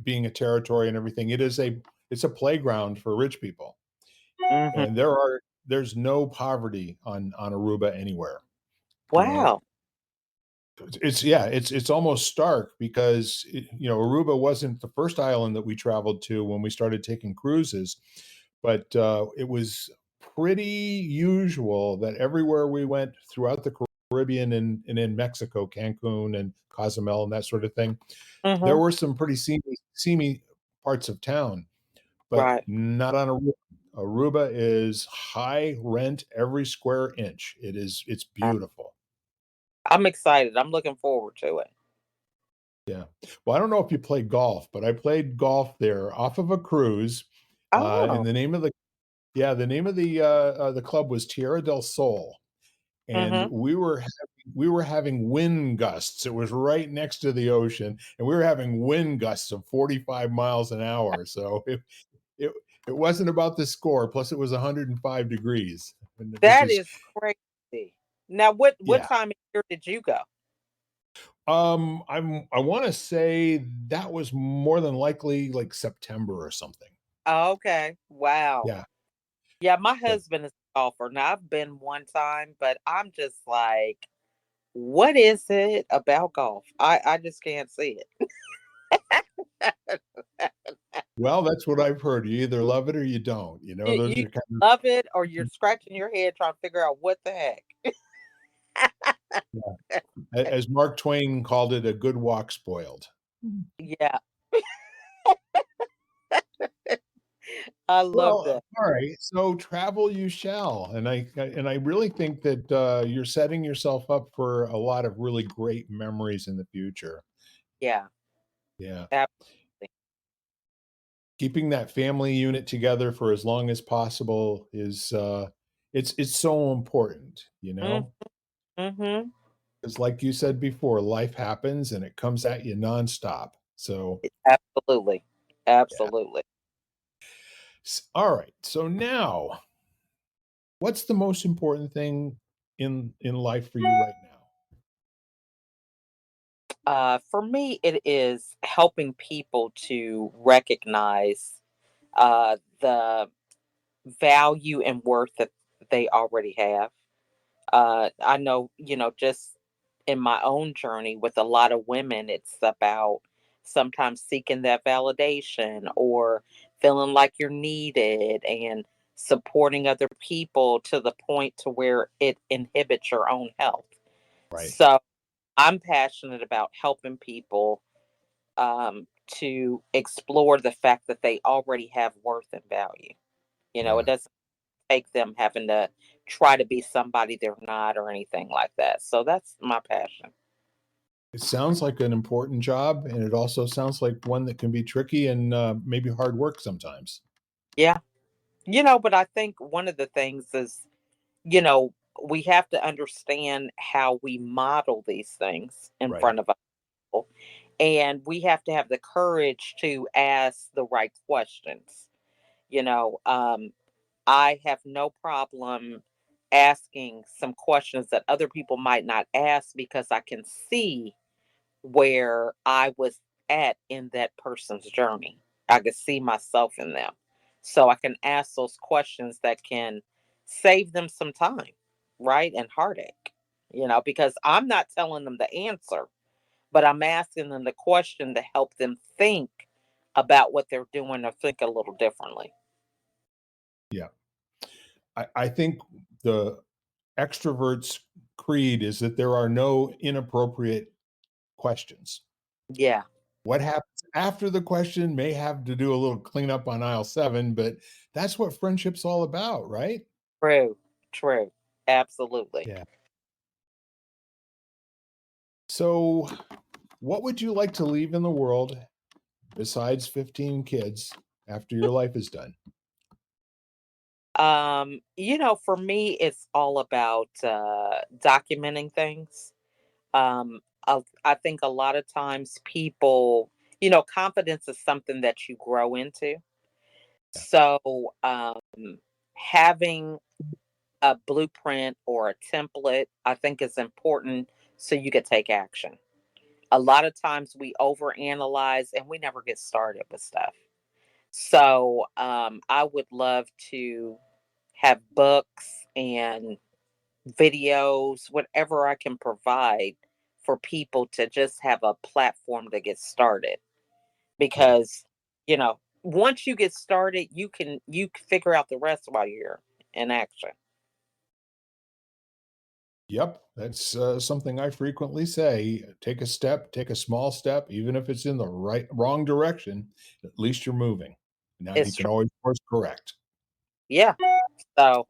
S7: being a territory and everything, it's a playground for rich people.
S8: mhm.
S7: And there's no poverty on Aruba anywhere, you know?
S8: Wow.
S7: It's almost stark because Aruba wasn't the first island that we traveled to when we started taking cruises, but it was pretty usual that everywhere we went throughout the Caribbean and in Mexico, Cancun and Cozumel and that sort of thing, there
S8: Mhm.
S7: were some pretty seamy parts of town, but
S8: Right.
S7: not on Aruba. Aruba is high rent every square inch. It's
S8: I-
S7: beautiful.
S8: I'm excited. I'm looking forward to it.
S7: Yeah. Well, I don't know if you play golf, but I played golf there off of a cruise. And
S8: Oh.
S7: the name of the club was Tierra del Sol, and
S8: Mhm.
S7: we were having wind gusts. It was right next to the ocean, and we were having wind gusts of 45 miles an hour. So it it wasn't about the score. Plus, it was 105 degrees, which
S8: That
S7: is
S8: is crazy. Now, what
S7: yeah.
S8: time of year did you go?
S7: I want to say that was more than likely like September or something.
S8: Oh, okay. Wow.
S7: Yeah.
S8: Yeah, my
S7: But
S8: husband is a golfer. Now, I've been one time, but I'm just like, what is it about golf? I just can't see it.
S7: well, that's what I've heard. You either love it or you don't. Those
S8: You
S7: are kind
S8: love it or you're scratching your head trying to figure out what the heck.
S7: of, as Mark Twain called it, a good walk spoiled.
S8: Yeah, I love
S7: Well,
S8: that.
S7: all right. So travel you shall, and I really think that you're setting yourself up for a lot of really great memories in the future.
S8: Yeah,
S7: Yeah,
S8: absolutely.
S7: keeping that family unit together for as long as possible is it's so important.
S8: Mm, mhm.
S7: Because like you said before, life happens and it comes at you nonstop. So
S8: Absolutely.
S7: yeah.
S8: Absolutely.
S7: All right. So now, what's the most important thing in life for you right now?
S8: For me, it is helping people to recognize the value and worth that they already have. I know, just in my own journey with a lot of women, it's about sometimes seeking that validation or feeling like you're needed and supporting other people to the point to where it inhibits your own health.
S7: Right.
S8: So I'm passionate about helping people to explore the fact that they already have worth and value. It
S7: Yeah.
S8: doesn't take them having to try to be somebody they're not or anything like that. So that's my passion.
S7: It sounds like an important job, and it also sounds like one that can be tricky and maybe hard work sometimes.
S8: Yeah. But I think one of the things is, you know, we have to understand how we model these things in
S7: Right.
S8: front of other people. And we have to have the courage to ask the right questions. You know, um, I have no problem asking some questions that other people might not ask because I can see where I was at in that person's journey. I could see myself in them. So I can ask those questions that can save them some time, right? And heartache, because I'm not telling them the answer, but I'm asking them the question to help them think about what they're doing or think a little differently.
S7: Yeah. I think the extrovert's creed is that there are no inappropriate questions.
S8: Yeah,
S7: What happens after the question may have to do a little cleanup on aisle 7, but that's what friendship's all about, right?
S8: true, true. Absolutely.
S7: Yeah. So, what would you like to leave in the world besides 15 kids after your life is done?
S8: For me, it's all about documenting things. I think a lot of times people, confidence is something that you grow into. So, having a blueprint or a template, I think is important so you could take action. A lot of times we overanalyze and we never get started with stuff. So, I would love to have books and videos, whatever I can provide for people to just have a platform to get started.
S7: Yeah.
S8: Because, once you get started, you can figure out the rest while you're in action.
S7: Yep, that's something I frequently say. Take a step, take a small step, even if it's in the wrong direction. At least you're moving. Now you
S8: It's
S7: can
S8: true.
S7: always course correct.
S8: Yeah. So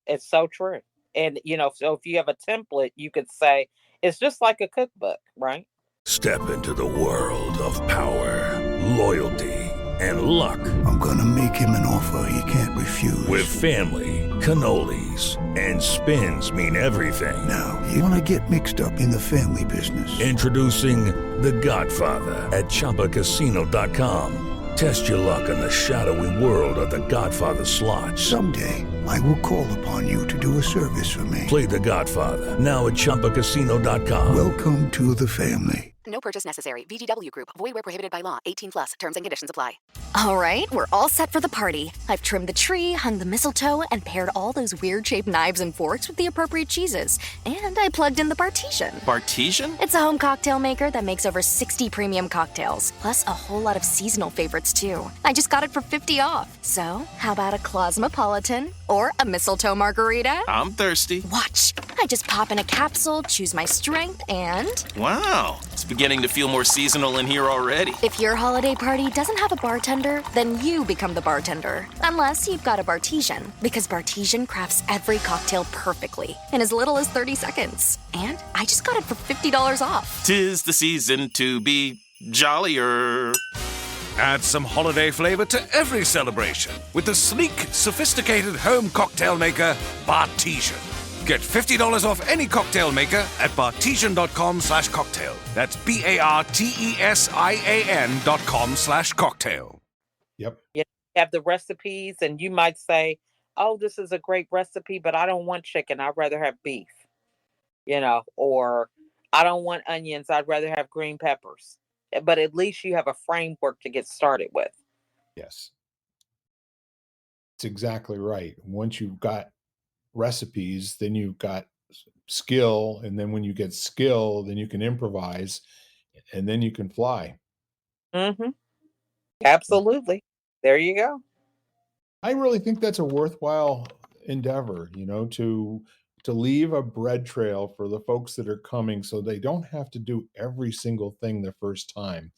S8: it's so true. And so if you have a template, you could say it's just like a cookbook, right?
S5: Step into the world of power, loyalty, and luck.
S10: I'm gonna make him an offer he can't refuse.
S5: With family, cannolis, and spins mean everything.
S10: Now, you wanna get mixed up in the family business.
S5: Introducing The Godfather at ChumbaCasino.com. Test your luck in the shadowy world of The Godfather slot.
S10: Someday, I will call upon you to do a service for me.
S5: Play The Godfather now at ChumbaCasino.com.
S10: Welcome to the family.
S9: No purchase necessary. VGW Group. Void where prohibited by law. 18 plus. Terms and conditions apply.
S3: All right, we're all set for the party. I've trimmed the tree, hung the mistletoe, and paired all those weird-shaped knives and forks with the appropriate cheeses. And I plugged in the Bartesian.
S4: Bartesian?
S3: It's a home cocktail maker that makes over 60 premium cocktails, plus a whole lot of seasonal favorites, too. I just got it for 50 off. So, how about a Cosmopolitan or a mistletoe margarita?
S4: I'm thirsty.
S3: Watch. I just pop in a capsule, choose my strength, and...
S4: Wow, it's beginning to feel more seasonal in here already.
S3: If your holiday party doesn't have a bartender, then you become the bartender. Unless you've got a Bartesian, because Bartesian crafts every cocktail perfectly in as little as 30 seconds. And I just got it for $50 off.
S4: 'Tis the season to be jollier.
S5: Add some holiday flavor to every celebration with the sleek, sophisticated home cocktail maker, Bartesian. Get $50 off any cocktail maker at bartesian.com/cocktail. That's BARTESIAN.com/cocktail.
S7: Yep.
S8: You have the recipes, and you might say, "Oh, this is a great recipe, but I don't want chicken. I'd rather have beef." Or I don't want onions. I'd rather have green peppers. But at least you have a framework to get started with.
S7: Yes. It's exactly right. Once you've got recipes, then you've got skill. And then when you get skill, then you can improvise and then you can fly.
S8: Mm-hmm. Absolutely. There you go.
S7: I really think that's a worthwhile endeavor, to leave a bread trail for the folks that are coming so they don't have to do every single thing the first time.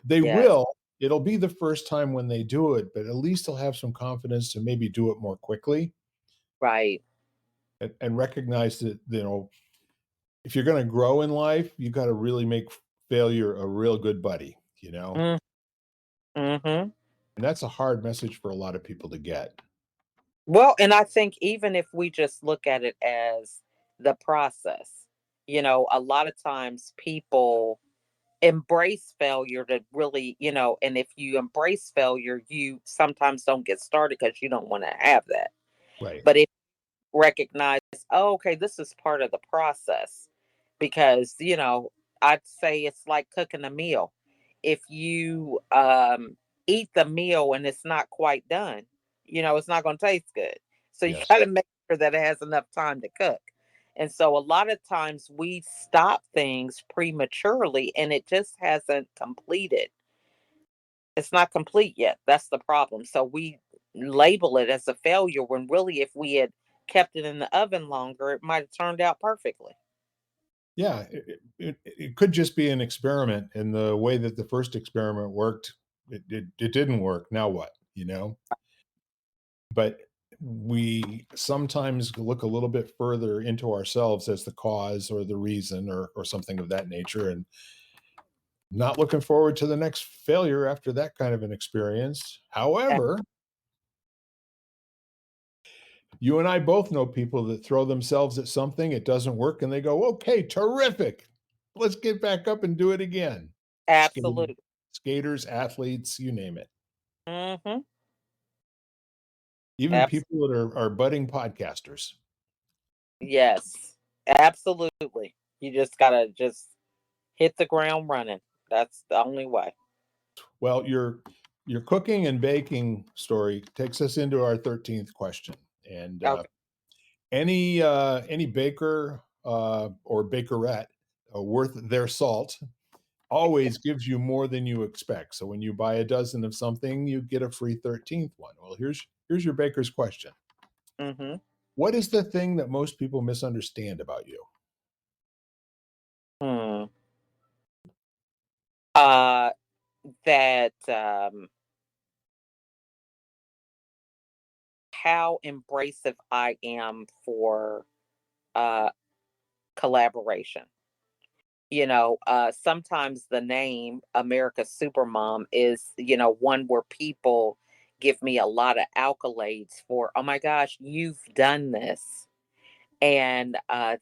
S7: They
S8: Yes.
S7: will. It'll be the first time when they do it, but at least they'll have some confidence to maybe do it more quickly
S8: Right.
S7: and recognize that, if you're going to grow in life, you got to really make failure a real good buddy,
S8: Mm-hmm.
S7: and that's a hard message for a lot of people to get.
S8: Well, and I think even if we just look at it as the process, a lot of times people embrace failure to really, and if you embrace failure, you sometimes don't get started because you don't want to have that.
S7: Right.
S8: But if recognize, oh, okay, this is part of the process. Because, I'd say it's like cooking a meal. If you eat the meal and it's not quite done, it's not going to taste good. So you
S7: Yes.
S8: got to make sure that it has enough time to cook. And so a lot of times we stop things prematurely and it just hasn't completed. It's not complete yet. That's the problem. So we label it as a failure when really, if we had kept it in the oven longer, it might have turned out perfectly.
S7: Yeah, it could just be an experiment, and the way that the first experiment worked, it didn't work. Now what? You know? But we sometimes look a little bit further into ourselves as the cause or the reason or something of that nature, and not looking forward to the next failure after that kind of an experience.
S8: A-
S7: However, you and I both know people that throw themselves at something, it doesn't work, and they go, "Okay, terrific. Let's get back up and do it again." Skate-
S8: Absolutely.
S7: Skaters, athletes, you name it.
S8: Hmm.
S7: Even
S8: Absolutely.
S7: people that are budding podcasters.
S8: Yes. Absolutely. You just gotta just hit the ground running. That's the only way.
S7: Well, your cooking and baking story takes us into our 13th question. And
S8: Okay.
S7: any baker or bakerette worth their salt always gives you more than you expect. So when you buy a dozen of something, you get a free 13th one. Well, here's your baker's question.
S8: Hmm.
S7: What is the thing that most people misunderstand about you?
S8: Hmm. Uh, that how embracive I am for uh collaboration. Sometimes the name America's Supermom is, one where people give me a lot of accolades for, oh my gosh, you've done this. And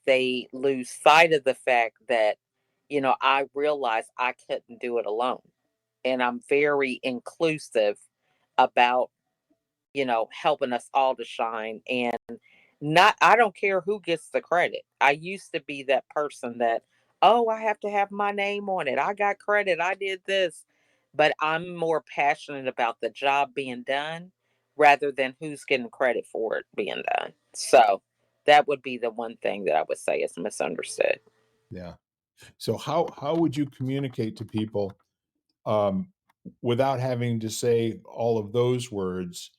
S8: they lose sight of the fact that, I realize I couldn't do it alone. And I'm very inclusive about, helping us all to shine. And not, I don't care who gets the credit. I used to be that person that, oh, I have to have my name on it. I got credit. I did this. But I'm more passionate about the job being done rather than who's getting credit for it being done. So that would be the one thing that I would say is misunderstood.
S7: Yeah. So how would you communicate to people um, without having to say all of those words?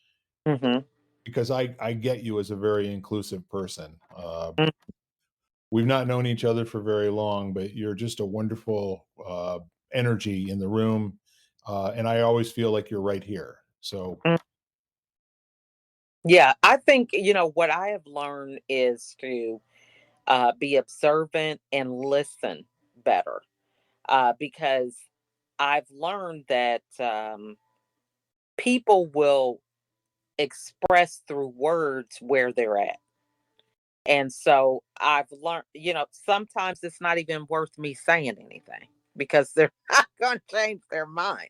S8: Hmm.
S7: Because I get you as a very inclusive person. We've not known each other for very long, but you're just a wonderful energy in the room, and I always feel like you're right here. So
S8: Yeah, I think, what I have learned is to be observant and listen better, because I've learned that people will express through words where they're at. And so I've learned, sometimes it's not even worth me saying anything because they're not going to change their mind.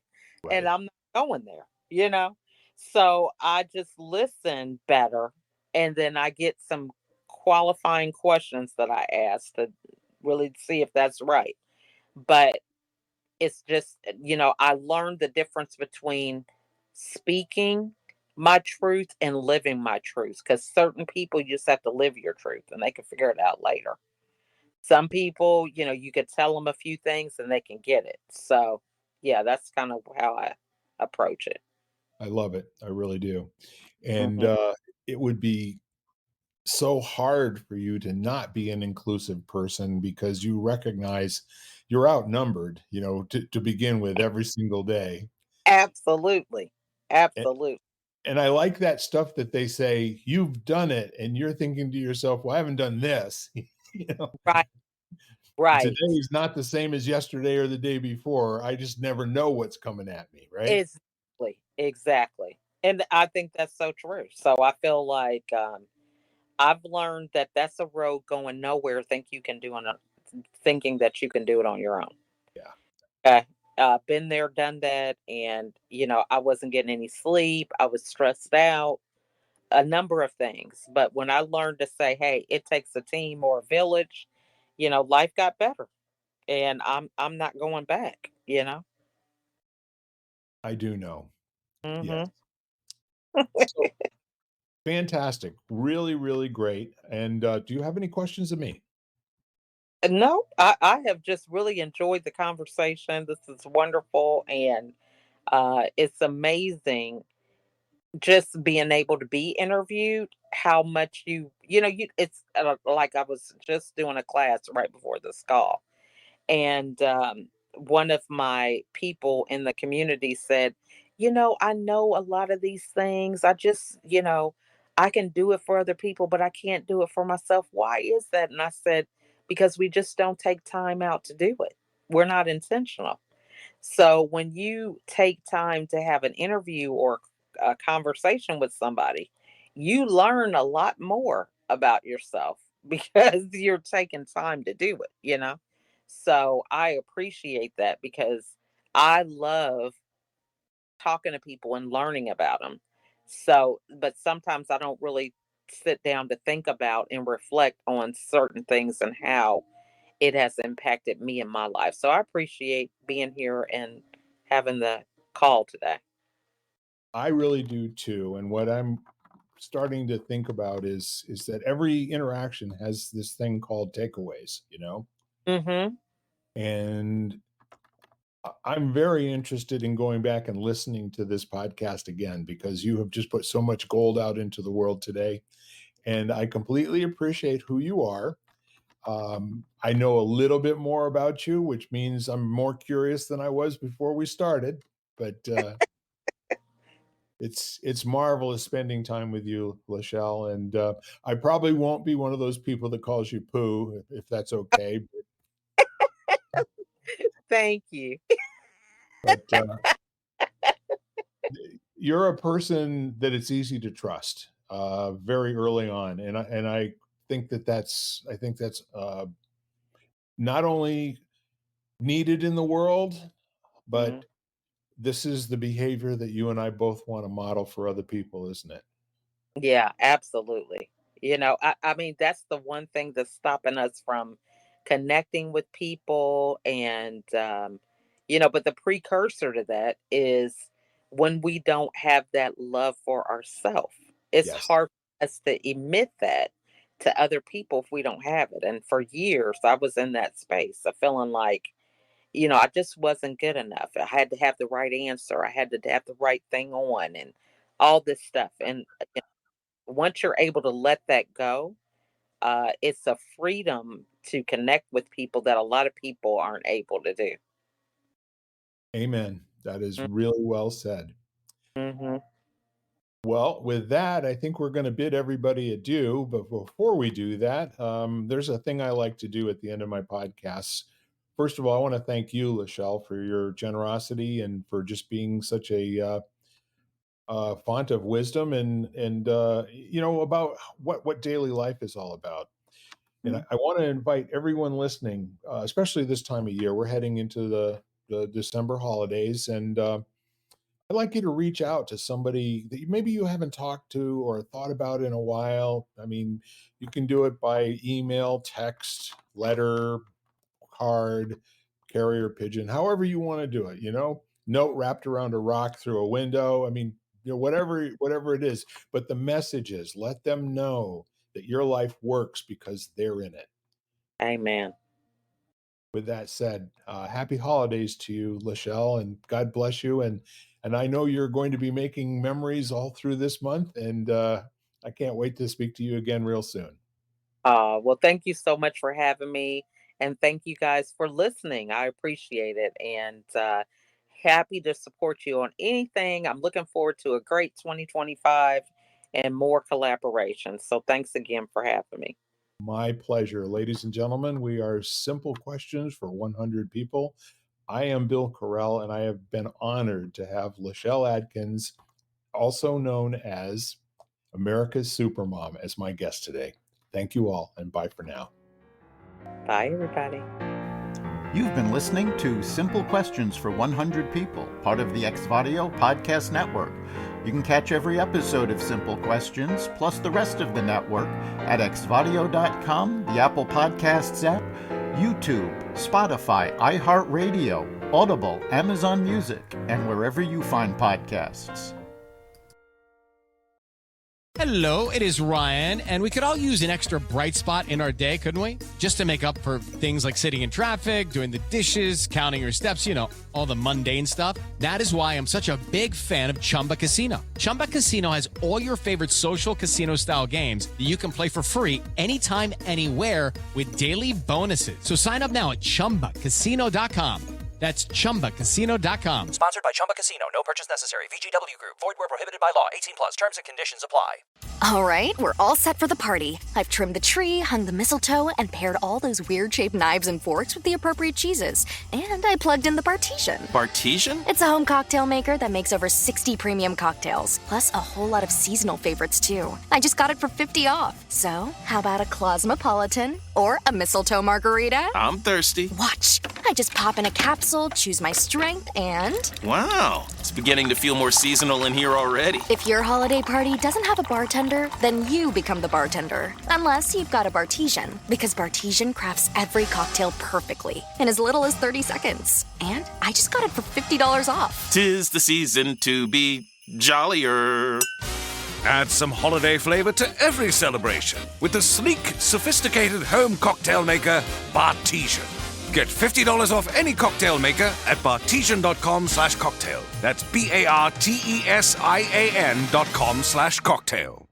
S8: And
S7: right,
S8: I'm not going there, you know? So I just listen better. And then I get some qualifying questions that I ask to really see if that's right. But it's just, I learned the difference between speaking my truth and living my truth, because certain people you just have to live your truth and they can figure it out later. Some people, you could tell them a few things and they can get it. So yeah, that's kind of how I approach it.
S7: I love it. I really do, and
S8: Hmm.
S7: it would be so hard for you to not be an inclusive person because you recognize you're outnumbered. To begin with every single day.
S8: Absolutely.
S7: And,
S8: Absolutely.
S7: and I like that stuff that they say, you've done it, and you're thinking to yourself, well, I haven't done this. you know,
S8: Right.
S7: Today
S8: Right.
S7: is not the same as yesterday or the day before. I just never know what's coming at me, right?
S8: Exactly. Exactly. And I think that's so true. So I feel like I've learned that that's a road going nowhere. Thinking that you can do it on your own.
S7: Yeah.
S8: Been there, done that, and I wasn't getting any sleep. I was stressed out. a number of things. But when I learned to say, hey, it takes a team or a village, life got better. And I'm not going back.
S7: I do know. Yes.
S8: Hmm.
S7: So fantastic. Really, really great. And do you have any questions of me?
S8: No, I have just really enjoyed the conversation. This is wonderful. And it's amazing just being able to be interviewed, how much it's like I was just doing a class right before this call. And one of my people in the community said, I know a lot of these things. I just, I can do it for other people, but I can't do it for myself. Why is that? And I said, because we just don't take time out to do it. We're not intentional. So when you take time to have an interview or a conversation with somebody, you learn a lot more about yourself because you're taking time to do it. So I appreciate that because I love talking to people and learning about them. So, but sometimes I don't really sit down to think about and reflect on certain things and how it has impacted me in my life. So I appreciate being here and having the call today.
S7: I really do too. And what I'm starting to think about is that every interaction has this thing called takeaways,
S8: Mhm.
S7: and I'm very interested in going back and listening to this podcast again because you have just put so much gold out into the world today. And I completely appreciate who you are. I know a little bit more about you, which means I'm more curious than I was before we started. But it's marvelous spending time with you, LaChelle. And I probably won't be one of those people that calls you Pooh, if that's okay.
S8: Thank you.
S7: But you're a person that it's easy to trust very early on, and I think that's not only needed in the world,
S8: Mhm.
S7: but this is the behavior that you and I both want to model for other people, isn't it?
S8: Yeah, absolutely. I mean, that's the one thing that's stopping us from connecting with people. And, but the precursor to that is when we don't have that love for ourselves. It's
S7: Yes.
S8: hard for us to emit that to other people if we don't have it. And for years, I was in that space of feeling like, I just wasn't good enough. I had to have the right answer. I had to have the right thing on and all this stuff. And once you're able to let that go, it's a freedom to connect with people that a lot of people aren't able to do.
S7: Amen. That is really well said.
S8: Mm-hmm.
S7: Well, with that, I think we're going to bid everybody adieu. But before we do that, there's a thing I like to do at the end of my podcasts. First of all, I want to thank you, LaChelle, for your generosity and for just being such a font of wisdom and about what daily life is all about. And I want to invite everyone listening, especially this time of year. We're heading into the December holidays, and I'd like you to reach out to somebody that maybe you haven't talked to or thought about in a while. I mean, you can do it by email, text, letter, card, carrier pigeon, however you want to do it, note wrapped around a rock through a window. I mean, whatever it is, but the message is let them know that your life works because they're in it.
S8: Amen.
S7: With that said, happy holidays to you, LaChelle, and God bless you. And I know you're going to be making memories all through this month, and I can't wait to speak to you again real soon.
S8: Well, thank you so much for having me. And thank you guys for listening. I appreciate it. And happy to support you on anything. I'm looking forward to a great 2025 and more collaboration. So thanks again for having me.
S7: My pleasure. Ladies and gentlemen, we are Simple Questions for 100 People. I am Bill Correll, and I have been honored to have LaChelle Adkins, also known as America's Supermom, as my guest today. Thank you all, and bye for now.
S8: Bye, everybody.
S6: You've been listening to Simple Questions for 100 People, part of the Xvadio Podcast Network. You can catch every episode of Simple Questions, plus the rest of the network, at xvadio.com, the Apple Podcasts app, YouTube, Spotify, iHeartRadio, Audible, Amazon Music, and wherever you find podcasts.
S1: Hello, it is Ryan, and we could all use an extra bright spot in our day, couldn't we? Just to make up for things like sitting in traffic, doing the dishes, counting your steps, all the mundane stuff. That is why I'm such a big fan of Chumba Casino. Chumba Casino has all your favorite social casino-style games that you can play for free anytime, anywhere with daily bonuses. So sign up now at ChumbaCasino.com. That's ChumbaCasino.com.
S2: Sponsored by Chumba Casino. No purchase necessary. VGW Group. Void where prohibited by law. 18 plus. Terms and conditions apply.
S3: All right, we're all set for the party. I've trimmed the tree, hung the mistletoe, and paired all those weird-shaped knives and forks with the appropriate cheeses. And I plugged in the Bartesian.
S4: Bartesian?
S3: It's a home cocktail maker that makes over 60 premium cocktails, plus a whole lot of seasonal favorites, too. I just got it for $50 off. So, how about a Cosmopolitan or a mistletoe margarita?
S4: I'm thirsty.
S3: Watch. I just pop in a capsule, choose my strength, and...
S4: Wow, it's beginning to feel more seasonal in here already.
S3: If your holiday party doesn't have a bartender, then you become the bartender. Unless you've got a Bartesian, because Bartesian crafts every cocktail perfectly in as little as 30 seconds. And I just got it for $50 off.
S4: 'Tis the season to be jollier.
S5: Add some holiday flavor to every celebration with the sleek, sophisticated home cocktail maker, Bartesian. Get $50 off any cocktail maker at bartesian.com/cocktail. That's BARTESIAN.com/cocktail.